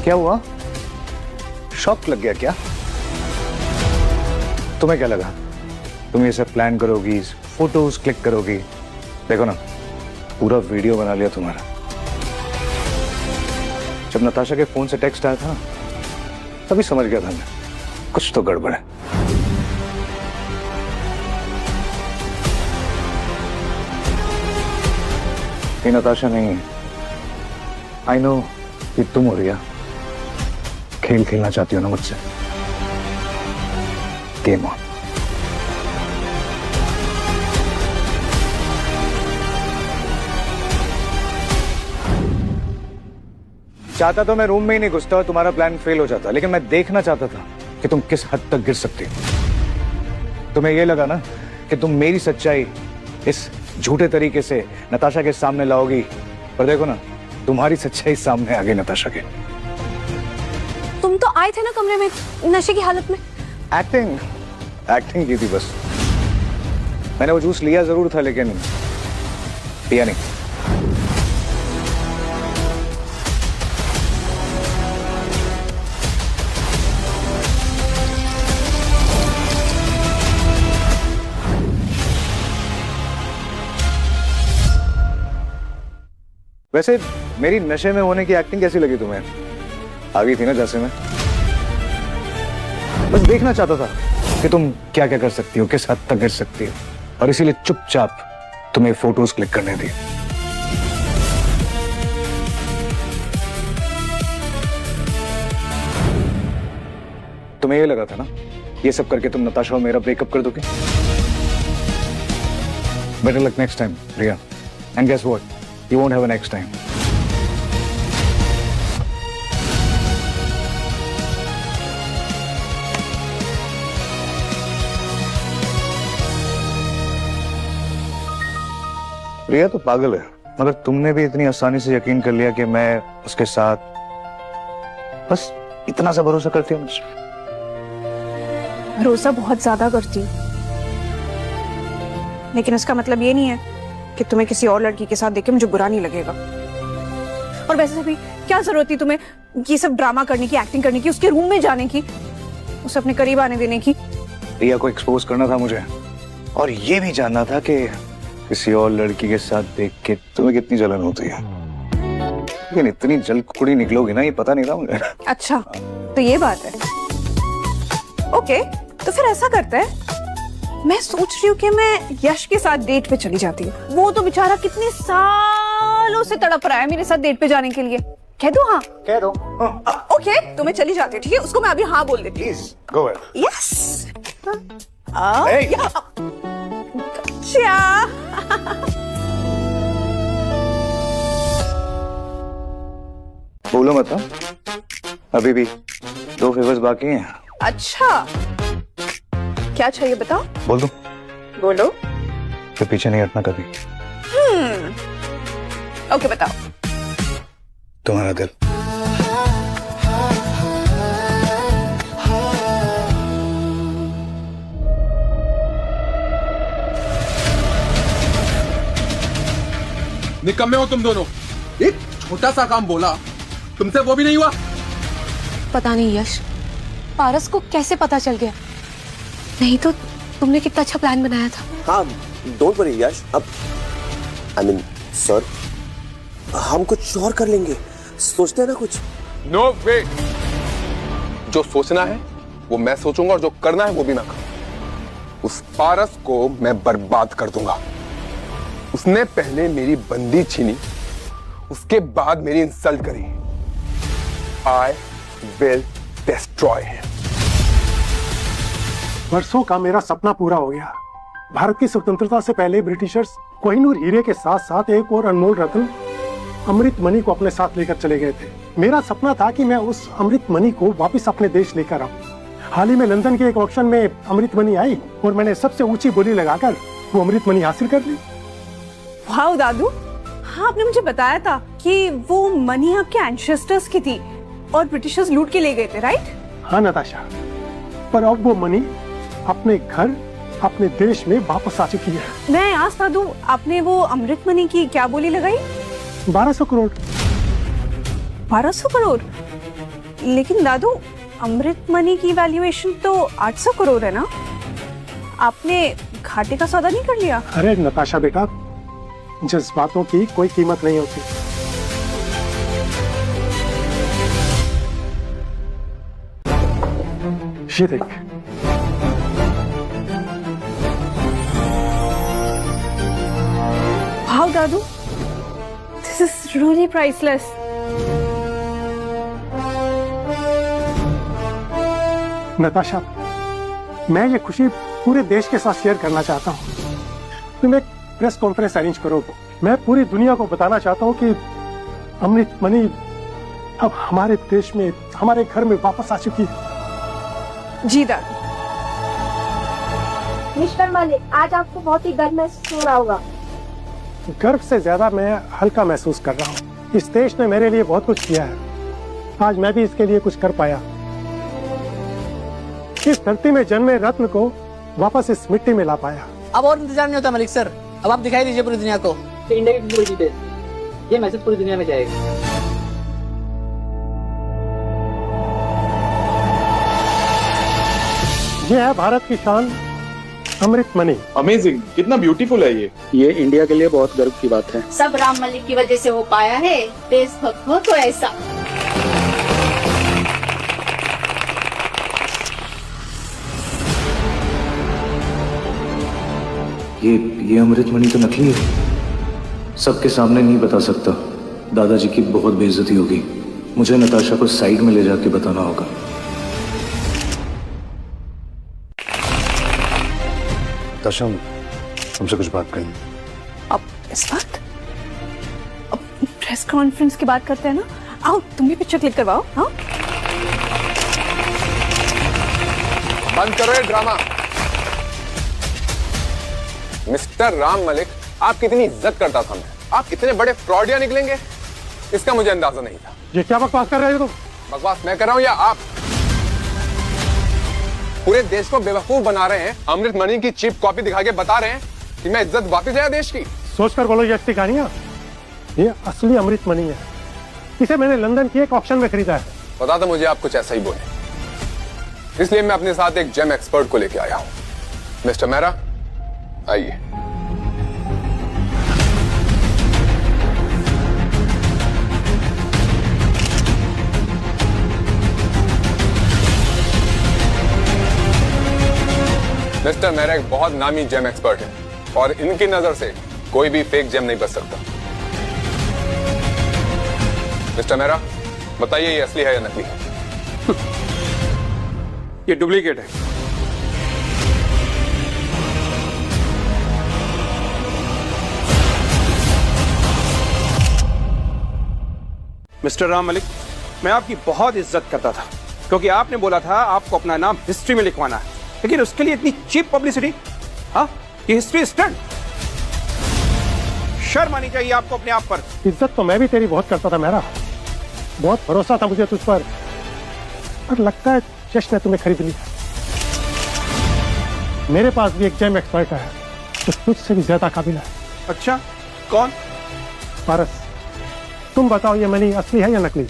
क्या हुआ? शॉक लग गया क्या? तुम्हें क्या लगा तुम ये सब प्लान करोगी, फोटोज क्लिक करोगी? देखो ना, पूरा वीडियो बना लिया तुम्हारा। जब नताशा के फोन से टेक्स्ट आया था तभी समझ गया था मैं, कुछ तो गड़बड़ है। ये नताशा नहीं है। आई नो कि तुम हो रिया खेल खेलना चाहती हो ना मुझसे। Game on. चाहता तो मैं रूम में ही नहीं घुसता और तुम्हारा प्लान फेल हो जाता, लेकिन मैं देखना चाहता था कि तुम किस हद तक गिर सकती हो। तुम्हें यह लगा ना कि तुम मेरी सच्चाई इस झूठे तरीके से नताशा के सामने लाओगी, पर देखो ना, तुम्हारी सच्चाई सामने आ गई नताशा के। तुम तो आए थे ना कमरे में नशे की हालत में। एक्टिंग की थी बस। मैंने वो जूस लिया जरूर था लेकिन पिया नहीं। वैसे मेरी नशे में होने की एक्टिंग कैसी लगी तुम्हें? आ गई थी ना जैसे मैं। बस देखना चाहता था कि तुम क्या क्या कर सकती हो, किस हद तक गिर सकती हो, और इसीलिए चुपचाप तुम्हें फोटोज क्लिक करने दी। तुम्हें ये लगा था ना ये सब करके तुम नताशा और मेरा ब्रेकअप कर दोगे। Better luck next time Riya, and guess what, you won't have a next time. Riya तो पागल है, मगर तुमने भी इतनी आसानी से यकीन कर लिया कि मैं उसके साथ, बस इतना सा भरोसा करती हूँ मुझे। भरोसा बहुत ज्यादा करती हूँ, लेकिन उसका मतलब ये नहीं है कि तुम्हें किसी और लड़की के साथ देख के मुझे बुरा नहीं लगेगा। और वैसे भी क्या जरूरत थी तुम्हें ये सब ड्रामा करने की, एक्टिंग करने की, उसके रूम में जाने की, उसे अपने करीब आने देने की? रिया को एक्सपोज करना था मुझे, और ये भी जानना था कि किसी और लड़की के साथ देख के तुम्हें कितनी जलन होती है। लेकिन इतनी जल्द कुड़ी निकलोगी ना, ये पता नहीं था मुझे। अच्छा, तो ये बात है। ओके, तो फिर ऐसा करते हैं, मैं सोच रही हूँ कि मैं यश के साथ डेट पे चली जाती हूँ। वो तो बेचारा कितने सालों से तड़प रहा है मेरे साथ डेट पे जाने के लिए। कह दो? हाँ कह दो। ओके, तो मैं चली जाती हूँ, ठीक है? उसको मैं अभी हाँ बोल देती हूँ। Go ahead. यस। बोलो मत, अभी भी 2 फेवर्स बाकी हैं। अच्छा, क्या चाहिए बताओ? बोल दूं? बोलो। फिर पीछे नहीं हटना कभी। ओके बताओ। तुम्हारा दिल। निकम्मे हो तुम दोनों। एक छोटा सा काम बोला, तुमसे वो भी नहीं हुआ। पता नहीं यश, पारस को कैसे पता चल गया? नहीं तो तुमने कितना अच्छा प्लान बनाया था। हाँ, डोंट वरी यश। अब आई मीन सर, हम कुछ और कर लेंगे, सोचते हैं ना कुछ। नो वे। जो सोचना है वो मैं सोचूंगा और जो करना है वो भी मैं करूंगा। उस पारस को मैं बर्बाद कर दूंगा। उसने पहले मेरी बंदी छीनी, उसके बाद मेरी इंसल्ट करी। I will destroy him. वर्षों का मेरा सपना पूरा हो गया। भारत की स्वतंत्रता से पहले ब्रिटिशर्स कोहिनूर हीरे के साथ साथ एक और अनमोल रत्न अमृत मणि को अपने साथ लेकर चले गए थे। मेरा सपना था कि मैं उस अमृत मणि को वापस अपने देश लेकर आऊं। हाल ही में लंदन के एक ऑक्शन में अमृत मणि आई और मैंने सबसे ऊंची बोली लगाकर वो अमृत मणि हासिल कर ली। वाह दादू, हाँ आपने मुझे बताया था कि वो मनी आपके एंसेस्टर्स की थी और ब्रिटिशर्स लूट के ले गए थे, राइट? हाँ नताशा, पर अब वो मनी अपने घर, अपने देश में वापस आ चुकी है। मैं आज दादू, आपने वो अमृत मनी की क्या बोली लगाई? 1200 करोड़। 1200 करोड़? लेकिन दादू, अमृत मनी की वैल्यूएशन तो 800 करोड़ है ना? आपने घाटे का सौदा नहीं कर लिया? अरे नताशा बेटा, जज्बातों की कोई कीमत नहीं होती। ये देख, wow Dadu, this is really priceless. Natasha, मैं ये खुशी पूरे देश के साथ शेयर करना चाहता हूँ। तुम एक प्रेस कॉन्फ्रेंस अरेंज करो। मैं पूरी दुनिया को बताना चाहता हूँ कि अमृत मणि अब हमारे देश में, हमारे घर में वापस आ चुकी है। जी दादी। मिस्टर मलिक, आज आपको बहुत ही गर्व महसूस हो रहा होगा। गर्व से ज्यादा मैं हल्का महसूस कर रहा हूँ। इस देश ने मेरे लिए बहुत कुछ किया है, आज मैं भी इसके लिए कुछ कर पाया। इस धरती में जन्मे रत्न को वापस इस मिट्टी में ला पाया। अब और इंतजार नहीं होता मलिक सर, अब आप दिखाई दीजिए पूरी दुनिया को कि इंडिया की पूरी जीते। ये मैसेज पूरी दुनिया में जाएगा। ये है भारत की शान, अमृत मणि। अमेजिंग, कितना ब्यूटीफुल है ये इंडिया के लिए बहुत गर्व की बात है। सब राम मलिक की वजह से हो पाया है। देशभक्त हो तो ऐसा। ये अमृत मणि तो नकली है। सबके सामने नहीं बता सकता, दादाजी की बहुत बेइज्जती होगी। मुझे नताशा को साइड में ले जाके बताना होगा। नताशा, हमसे कुछ बात करनी। अब इस वक्त प्रेस कॉन्फ्रेंस की बात करते हैं ना। आओ तुम भी पिक्चर क्लिक करवाओ। हाँ, बंद करो ये ड्रामा। मिस्टर राम मलिक, आप कितनी इज्जत करता था मैं, आप इतने बड़े फ्रॉडिया निकलेंगे इसका मुझे अंदाजा नहीं था। ये क्या बकवास कर रहे हो तुम? बकवास मैं कर रहा हूं या आप? पूरे देश को बेवकूफ बना रहे हैं, अमृत मणि की चीप कॉपी दिखा के बता रहे हैं कि मैं इज्जत वापस आया देश की। सोचकर बोलो ये असली कहानियां। ये असली अमृत मणि है। इसे मैंने लंदन की एक ऑक्शन में खरीदा है। पता था मुझे आप कुछ ऐसा ही बोले, इसलिए मैं अपने साथ एक जेम एक्सपर्ट को लेके आया हूं। मिस्टर मेहरा, आइए। मिस्टर मेहरा एक बहुत नामी जेम एक्सपर्ट है और इनकी नजर से कोई भी फेक जेम नहीं बच सकता। मिस्टर मेहरा, बताइए ये असली है या नकली है? ये डुप्लीकेट है। मिस्टर राम मलिक, मैं आपकी बहुत इज्जत करता था क्योंकि आपने बोला था आपको अपना नाम हिस्ट्री में लिखवाना है। लेकिन उसके लिए इतनी चीप पब्लिसिटी? हाँ, ये हिस्ट्री स्टंट। शर्म आनी चाहिए आपको अपने आप पर। इज्जत तो मैं भी तेरी बहुत करता था मेरा, बहुत भरोसा था मुझे तुझ पर लगता है जश ने तुम्हें खरीद लिया। मेरे पास भी एक जेम एक्सपर्ट है जो तुझसे भी ज्यादा काबिल है। अच्छा, कौन? पारस, तुम बताओ ये मनी असली है या नकली?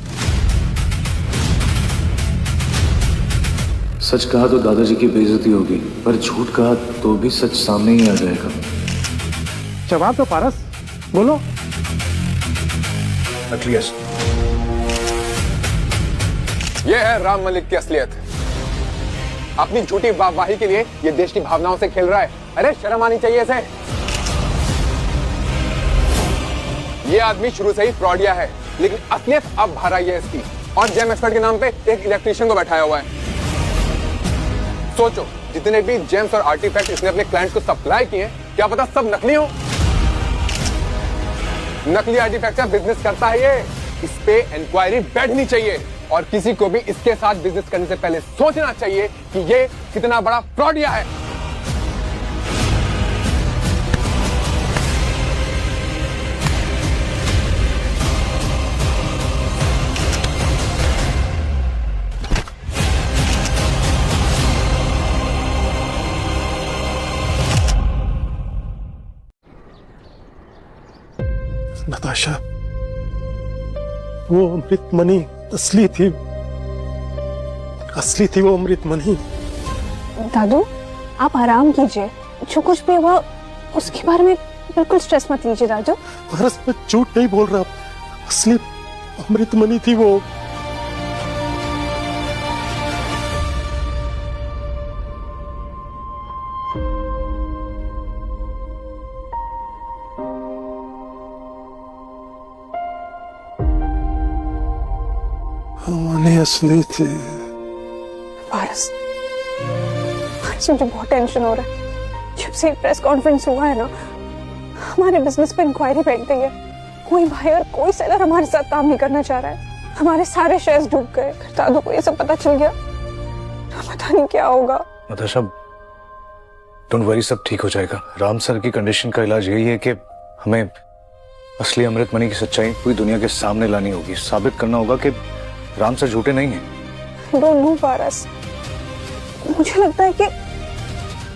सच कहा तो दादाजी की बेइज्जती होगी, पर झूठ कहा तो भी सच सामने ही आ जाएगा। जवाब दो पारस, बोलो। नकली है। ये है राम मलिक की असलियत। अपनी झूठी वाहवाही के लिए ये देश की भावनाओं से खेल रहा है। अरे शर्म आनी चाहिए इसे। ये आदमी शुरू से ही फ्रॉडिया है, लेकिन असलियत अब बाहर आई है इसकी। और जेम एक्सपर्ट के नाम पे एक इलेक्ट्रिशियन को बैठाया हुआ है। सोचो, जितने भी जेम्स और आर्टिफैक्ट इसने अपने क्लाइंट को सप्लाई किए, क्या पता सब नकली हो। नकली आर्टिफैक्ट का बिजनेस करता है ये। इस पे इंक्वायरी बैठनी चाहिए और किसी को भी इसके साथ बिजनेस करने से पहले सोचना चाहिए कि ये कितना बड़ा फ्रॉडिया है। नताशा, वो अमृत मनी असली थी वो अमृत मनी। दादू, आप आराम कीजिए, जो कुछ भी हुआ उसके बारे में बिल्कुल स्ट्रेस मत लीजिए दादू। पारस, मैं झूठ नहीं बोल रहा, असली अमृत मनी थी वो। मनी असली थी। पारस, मुझे बहुत टेंशन हो रहा है। जब से प्रेस कॉन्फ्रेंस हुआ है ना, हमारे बिजनेस पे इंक्वायरी बैठ गई है। कोई बायर, कोई सेलर हमारे साथ काम नहीं करना चाह रहा है। हमारे सारे शेयर्स डूब गए। दादू को ये सब पता चल गया, पता नहीं क्या होगा। नताशा, डोंट वरी, सब ठीक हो जाएगा। राम सर की कंडीशन का इलाज यही है कि हमें असली अमृत मनी की सच्चाई पूरी दुनिया के सामने लानी होगी। साबित करना होगा कि राम सर झूठे नहीं हैं। डोंट नो पारस, मुझे लगता है कि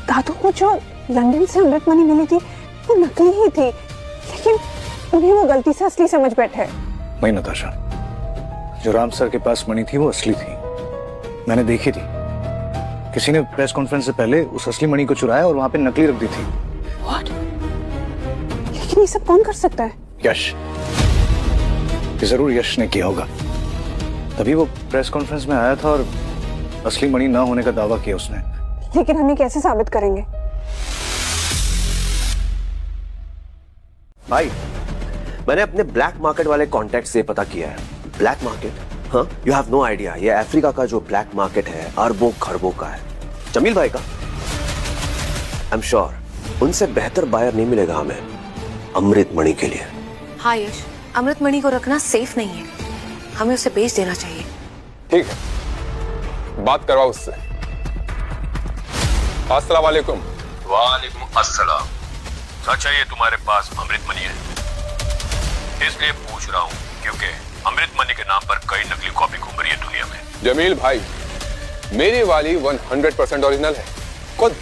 दादू को जो लंदन से अमृत मनी मिली थी वो नकली ही थी, लेकिन उन्हें वो गलती से असली समझ बैठे। नहीं नताशा, जो राम सर के पास मनी थी वो असली थी। मैंने देखी थी। किसी ने प्रेस कॉन्फ्रेंस से पहले उस असली मनी को चुराया और वहां पे नकली रख दी थी। What? लेकिन ये सब कौन कर सकता है? यश। ये जरूर यश ने किया होगा, तभी वो प्रेस कॉन्फ्रेंस में आया था और असली मनी ना होने का दावा किया उसने। लेकिन हम ये कैसे साबित करेंगे? भाई, मैंने अपने ब्लैक मार्केट वाले कॉन्टैक्ट से पता किया है। Black market? हाँ, यू हैव नो आइडिया। ये अफ्रीका का जो ब्लैक मार्केट है अरबों खरबों का है। जमील भाई का। आई एम श्योर उनसे बेहतर बायर नहीं मिलेगा हमें अमृत मणि के लिए। हाँ यश, अमृत मणि को रखना सेफ नहीं है, हमें उसे बेच देना चाहिए। ठीक है, बात करवाओ उससे। अस्सलाम वालेकुम। वालेकुम अस्सलाम। सच है ये तुम्हारे पास अमृत मनी है? इसलिए पूछ रहा हूँ क्योंकि अमृत मनी के नाम पर कई नकली कॉपी घूम रही है दुनिया में। जमील भाई, मेरी वाली 100% ओरिजिनल है, खुद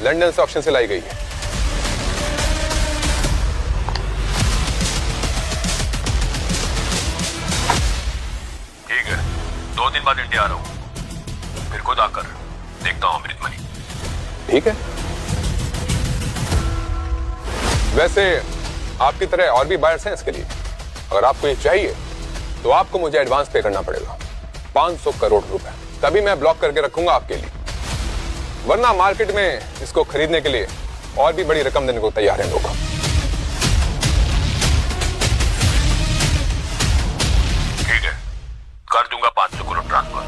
लंदन से ऑक्शन से लाई गई है। ठीक है, 2 दिन बाद इंडिया आ रहा हूँ, फिर खुद आकर देखता हूँ अमृत मनी। ठीक है। वैसे आपकी तरह और भी बायर्स हैं इसके लिए। अगर आपको ये चाहिए तो आपको मुझे एडवांस पे करना पड़ेगा, 500 करोड़ रुपए। तभी मैं ब्लॉक करके रखूंगा आपके लिए, वरना मार्केट में इसको खरीदने के लिए और भी बड़ी रकम देने को तैयार हैं लोग। ठीक है, कर दूंगा 500 करोड़ ट्रांसफर,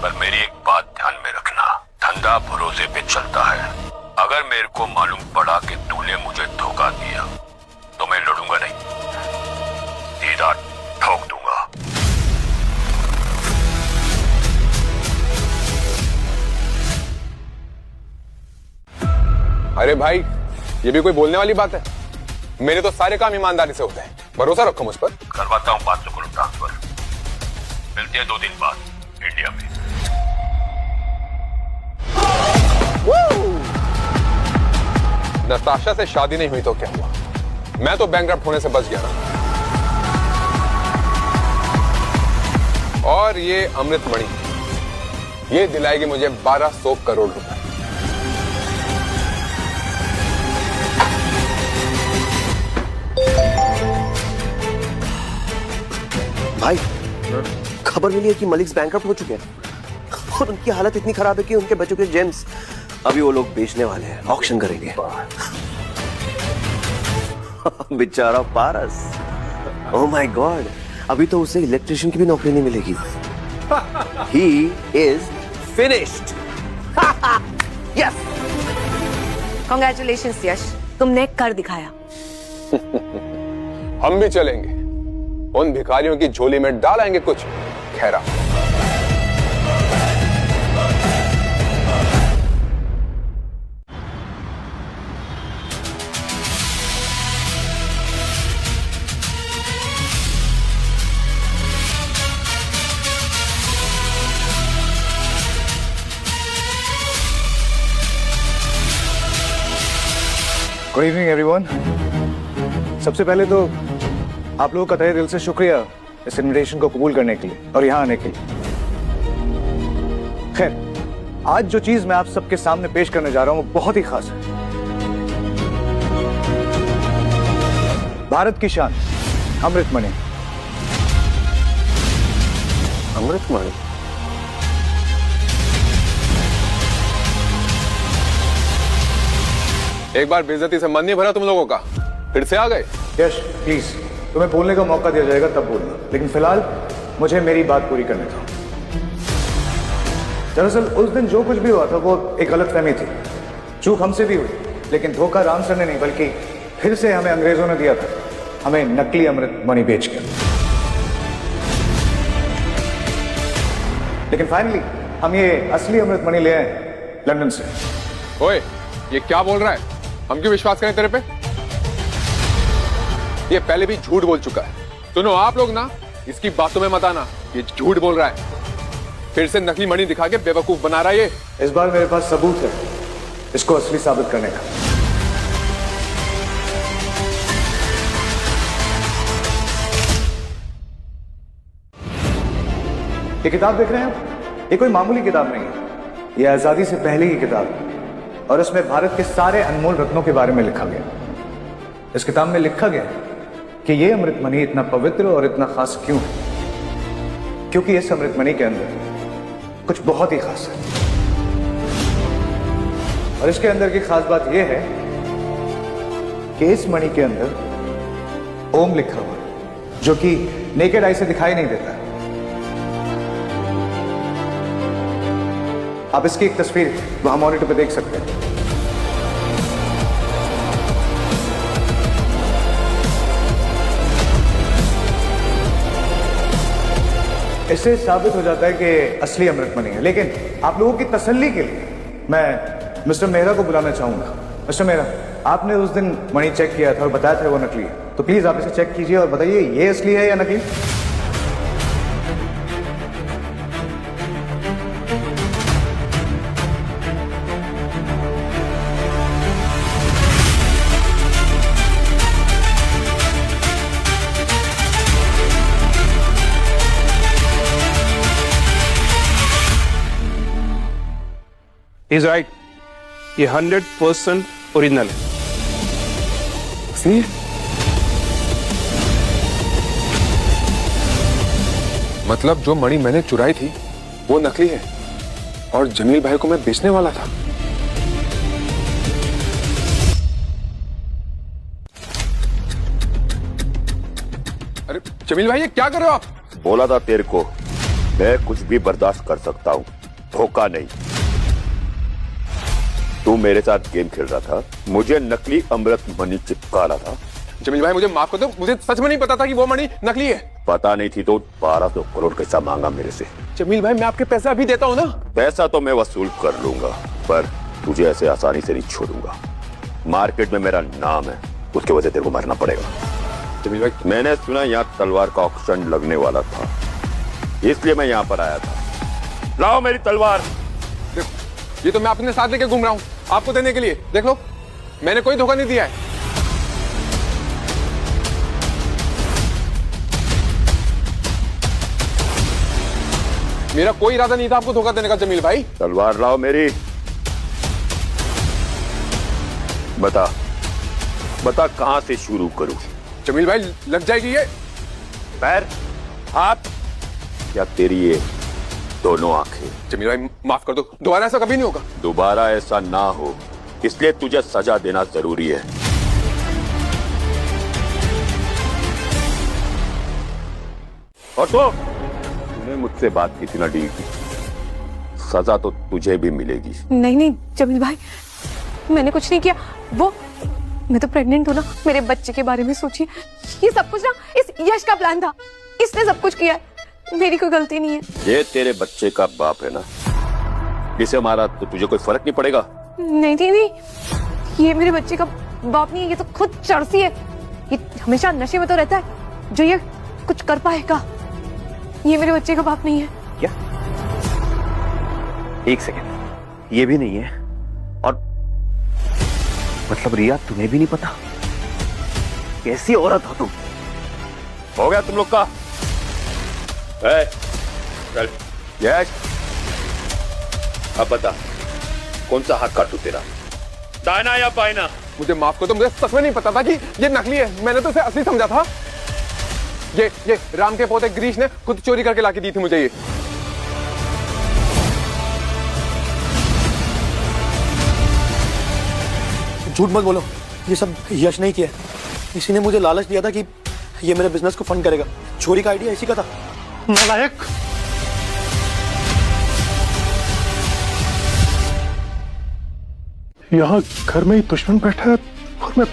पर मेरी एक बात ध्यान में रखना, धंधा भरोसे पे चलता है। अगर मेरे को मालूम पड़ा कि तूने मुझे धोखा दिया तो मैं लड़ूंगा नहीं, सीधा ठोक दूंगा। अरे भाई, ये भी कोई बोलने वाली बात है? मेरे तो सारे काम ईमानदारी से होते हैं, भरोसा रखो मुझ पर। करवाता हूँ 500 करोड़ ट्रांसफर। मिलते हैं 2 दिन बाद इंडिया में। नताशा से शादी नहीं हुई तो क्या हुआ? मैं तो बैंकरप्ट होने से बच गया ना। और ये अमृतमणि, ये दिलाएगी मुझे 1200 करोड़ रुपए। भाई, खबर मिली है कि मलिक बैंकरप्ट हो चुके हैं और उनकी हालत इतनी खराब है कि उनके बच्चों के जेम्स अभी वो लोग बेचने वाले हैं, ऑक्शन करेंगे। बेचारा पारस, ओह माय गॉड, अभी तो उसे इलेक्ट्रिशियन की भी नौकरी नहीं मिलेगी। He is finished. Yes. Congratulations यश, तुमने कर दिखाया। हम भी चलेंगे, उन भिखारियों की झोली में डालेंगे कुछ खैरा। Good evening everyone. सबसे पहले तो आप लोगों का तहे दिल से शुक्रिया इस इनविटेशन को कबूल करने के लिए और यहाँ आने के लिए। खैर, आज जो चीज मैं आप सबके सामने पेश करने जा रहा हूँ वो बहुत ही खास है। भारत की शान अमृतमणि। अमृतमणि? एक बार बेइज्जती से मन नहीं भरा तुम लोगों का? फिर से आ गए? यश प्लीज, तुम्हें बोलने का मौका दिया जाएगा तब बोलना, लेकिन फिलहाल मुझे मेरी बात पूरी करने दो। दरअसल उस दिन जो कुछ भी हुआ था वो एक गलतफहमी थी। चूक हमसे भी हुई, लेकिन धोखा राम सर ने नहीं बल्कि फिर से हमें अंग्रेजों ने दिया था, हमें नकली अमृतमणि बेचकर। लेकिन फाइनली हम ये असली अमृतमणि ले आए लंदन से। ओए, ये क्या बोल रहा है? हम क्यों विश्वास करें तेरे पे? ये पहले भी झूठ बोल चुका है। सुनो आप लोग ना, इसकी बातों में मत आना, ये झूठ बोल रहा है। फिर से नकली मणि दिखा के बेवकूफ बना रहा है ये। इस बार मेरे पास सबूत है इसको असली साबित करने का। ये किताब देख रहे हैं आप? ये कोई मामूली किताब नहीं है, ये आजादी से पहले की किताब है और इसमें भारत के सारे अनमोल रत्नों के बारे में लिखा गया। इस किताब में लिखा गया कि ये अमृतमणि इतना पवित्र और इतना खास क्यों है, क्योंकि इस अमृतमणि के अंदर कुछ बहुत ही खास है। और इसके अंदर की खास बात यह है कि इस मणि के अंदर ओम लिखा हुआ है, जो कि नेकेड आई से दिखाई नहीं देता। आप इसकी एक तस्वीर वहां मॉनिटर पे देख सकते हैं। इससे साबित हो जाता है कि असली अमृतमणि है। लेकिन आप लोगों की तसल्ली के लिए मैं मिस्टर मेहरा को बुलाना चाहूंगा। मिस्टर मेहरा, आपने उस दिन मणि चेक किया था और बताया था वो नकली है, तो प्लीज आप इसे चेक कीजिए और बताइए ये असली है या नकली। इज राइट, ये 100% ओरिजिनल है। सी? मतलब जो मणि मैंने चुराई थी वो नकली है और जमील भाई को मैं बेचने वाला था। अरे जमील भाई, ये क्या कर रहे हो आप? बोला था तेरे को, मैं कुछ भी बर्दाश्त कर सकता हूँ, धोखा नहीं। तू मेरे साथ गेम खेल रहा था, मुझे नकली अमृतमणि चिपका रहा था। जमील भाई मुझे माफ कर दो, मुझे सच में नहीं पता था कि वो मणि नकली है। पता नहीं थी तो 1200 करोड़ कैसा मांगा मेरे से? जमील भाई मैं आपके पैसे अभी देता हूँ ना। पैसा तो मैं वसूल कर लूंगा, पर तुझे ऐसे आसानी से नहीं छोड़ूंगा। मार्केट में मेरा नाम है, उसके वजह तेरे को मरना पड़ेगा। जमील भाई, मैंने सुना यहाँ तलवार का ऑक्शन लगने वाला था, इसलिए मैं यहाँ पर आया था। लाओ मेरी तलवार। ये तो मैं अपने साथ लेके घूम रहा हूँ आपको देने के लिए। देख लो, मैंने कोई धोखा नहीं दिया है। मेरा कोई इरादा नहीं था आपको धोखा देने का जमील भाई। तलवार लाओ मेरी। बता बता कहां से शुरू करूं? जमील भाई लग जाएगी ये। पैर, हाथ, क्या तेरी ये दोनों आंखें? जमील भाई माफ कर दो, दोबारा ऐसा कभी नहीं होगा। दोबारा ऐसा ना हो इसलिए तुझे सजा देना जरूरी है। और तो तूने मुझसे बात की थी ना डील की, सजा तो तुझे भी मिलेगी। नहीं नहीं जमील भाई, मैंने कुछ नहीं किया। वो मैं तो प्रेग्नेंट हूँ ना, मेरे बच्चे के बारे में सोचिए। ये सब कुछ ना इस यश का प्लान था, इसने सब कुछ किया है, मेरी कोई गलती नहीं है। ये तेरे बच्चे का बाप है ना, इसे मारा तो तुझे कोई फर्क नहीं पड़ेगा? नहीं नहीं नहीं, ये मेरे बच्चे का बाप नहीं है, ये तो खुद चर्सी है। ये हमेशा नशे में तो रहता है, जो ये कुछ कर पाएगा। ये मेरे बच्चे का बाप नहीं है। क्या? एक सेकेंड, ये भी नहीं है? और मतलब रिया तुम्हें भी नहीं पता? कैसी औरत हो तुम? हो गया तुम लोग का? चल यश, अब बता कौन सा हाथ काटू तेरा, दाहिना या बाइना? मुझे माफ कर दो, मुझे सच में नहीं पता था कि ये नकली है। मैंने तो इसे असली समझा था। ये राम के पोते ग्रीश ने खुद चोरी करके लाके दी थी मुझे ये। झूठ मत बोलो, ये सब यश नहीं किया। इसी ने मुझे लालच दिया था कि ये मेरे बिजनेस को फंड करेगा। चोरी का आइडिया इसी का था। नालायक। यहाँ घर में ही दुश्मन बैठा है और मैं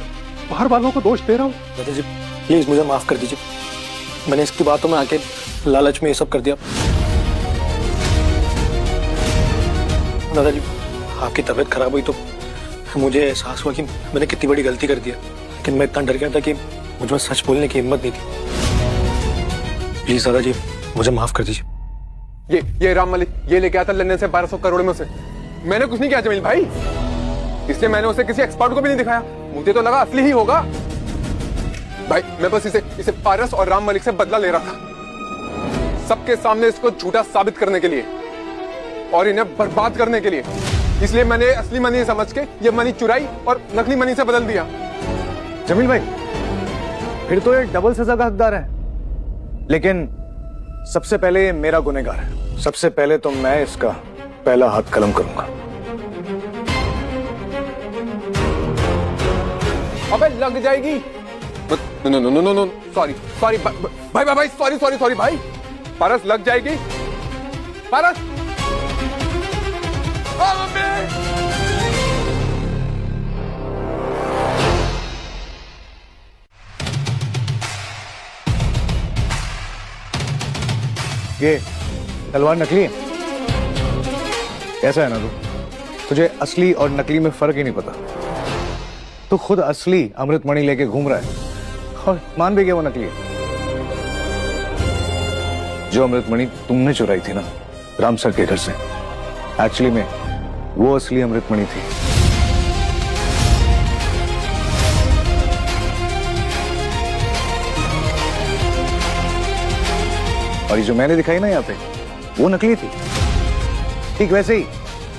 बाहर वालों को दोष दे रहा हूँ। दादाजी प्लीज मुझे माफ कर दीजिए, मैंने इसकी बातों में आके लालच में ये सब कर दिया। दादाजी आपकी तबीयत खराब हुई तो मुझे एहसास हुआ कि मैंने कितनी बड़ी गलती कर दी है, लेकिन मैं इतना डर गया था कि मुझ में सच बोलने की हिम्मत नहीं थी। प्लीज दादाजी मुझे माफ कर दीजिए। ये राम मलिक ये लेके आया था लंदन से 1200 करोड़ में से। मैंने कुछ नहीं किया जमील भाई, इसलिए मैंने उसे किसी एक्सपर्ट को भी नहीं दिखाया। मुझे तो लगा असली ही होगा। भाई मैं बस इसे पारस और राम मलिक से बदला ले रहा था, सबके सामने इसको झूठा साबित करने के लिए और इन्हें बर्बाद करने के लिए। इसलिए मैंने असली मनी समझ के ये मनी चुराई और नकली मनी से बदल दिया। जमील भाई फिर तो ये डबल सजा का हकदार है, लेकिन सबसे पहले ये मेरा गुनहगार है। सबसे पहले तो मैं इसका पहला हाथ कलम करूंगा। अबे लग जाएगी। नो सॉरी भाई सॉरी भाई। पारस लग जाएगी। पारस ये तलवार नकली है? कैसा है ना तुझे असली और नकली में फर्क ही नहीं पता। तू खुद असली अमृतमणि लेके घूम रहा है और मान भी गया वो नकली है। जो अमृतमणि तुमने चुराई थी ना राम सर के घर से, एक्चुअली में वो असली अमृतमणि थी। और ये जो मैंने दिखाई ना यहाँ पे वो नकली थी। ठीक वैसे ही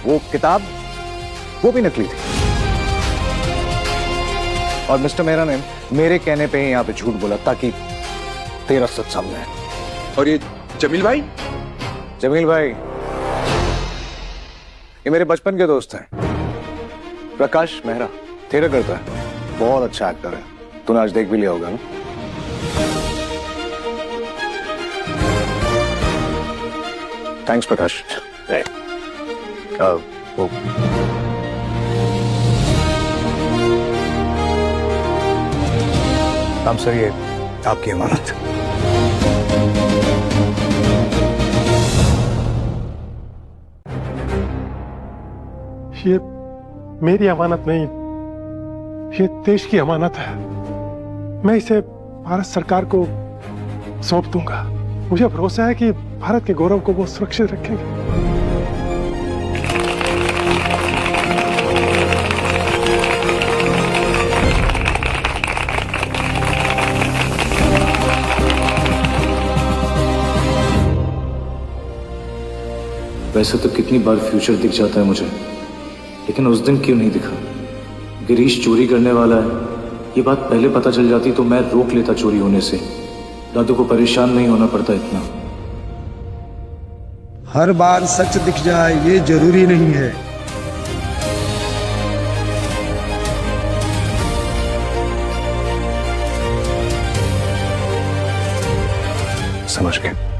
वो किताब वो भी नकली थी। और मिस्टर मेहरा ने मेरे कहने पे यहाँ पे झूठ बोला ताकि तेरा सच सामने आए। और ये जमील भाई ये मेरे बचपन के दोस्त हैं। प्रकाश मेहरा थिएटर करता है, बहुत अच्छा एक्टर है। तूने आज देख भी लिया होगा ना? थैंक्स प्रकाश। राम सर ये आपकी अमानत। ये मेरी अमानत नहीं, ये देश की अमानत है, मैं इसे भारत सरकार को सौंप दूंगा। मुझे भरोसा है कि भारत के गौरव को वो सुरक्षित रखेंगे। वैसे तो कितनी बार फ्यूचर दिख जाता है मुझे, लेकिन उस दिन क्यों नहीं दिखा? गिरीश चोरी करने वाला है, ये बात पहले पता चल जाती तो मैं रोक लेता चोरी होने से। दादू को परेशान नहीं होना पड़ता इतना। हर बार सच दिख जाए ये जरूरी नहीं है। समझ गए।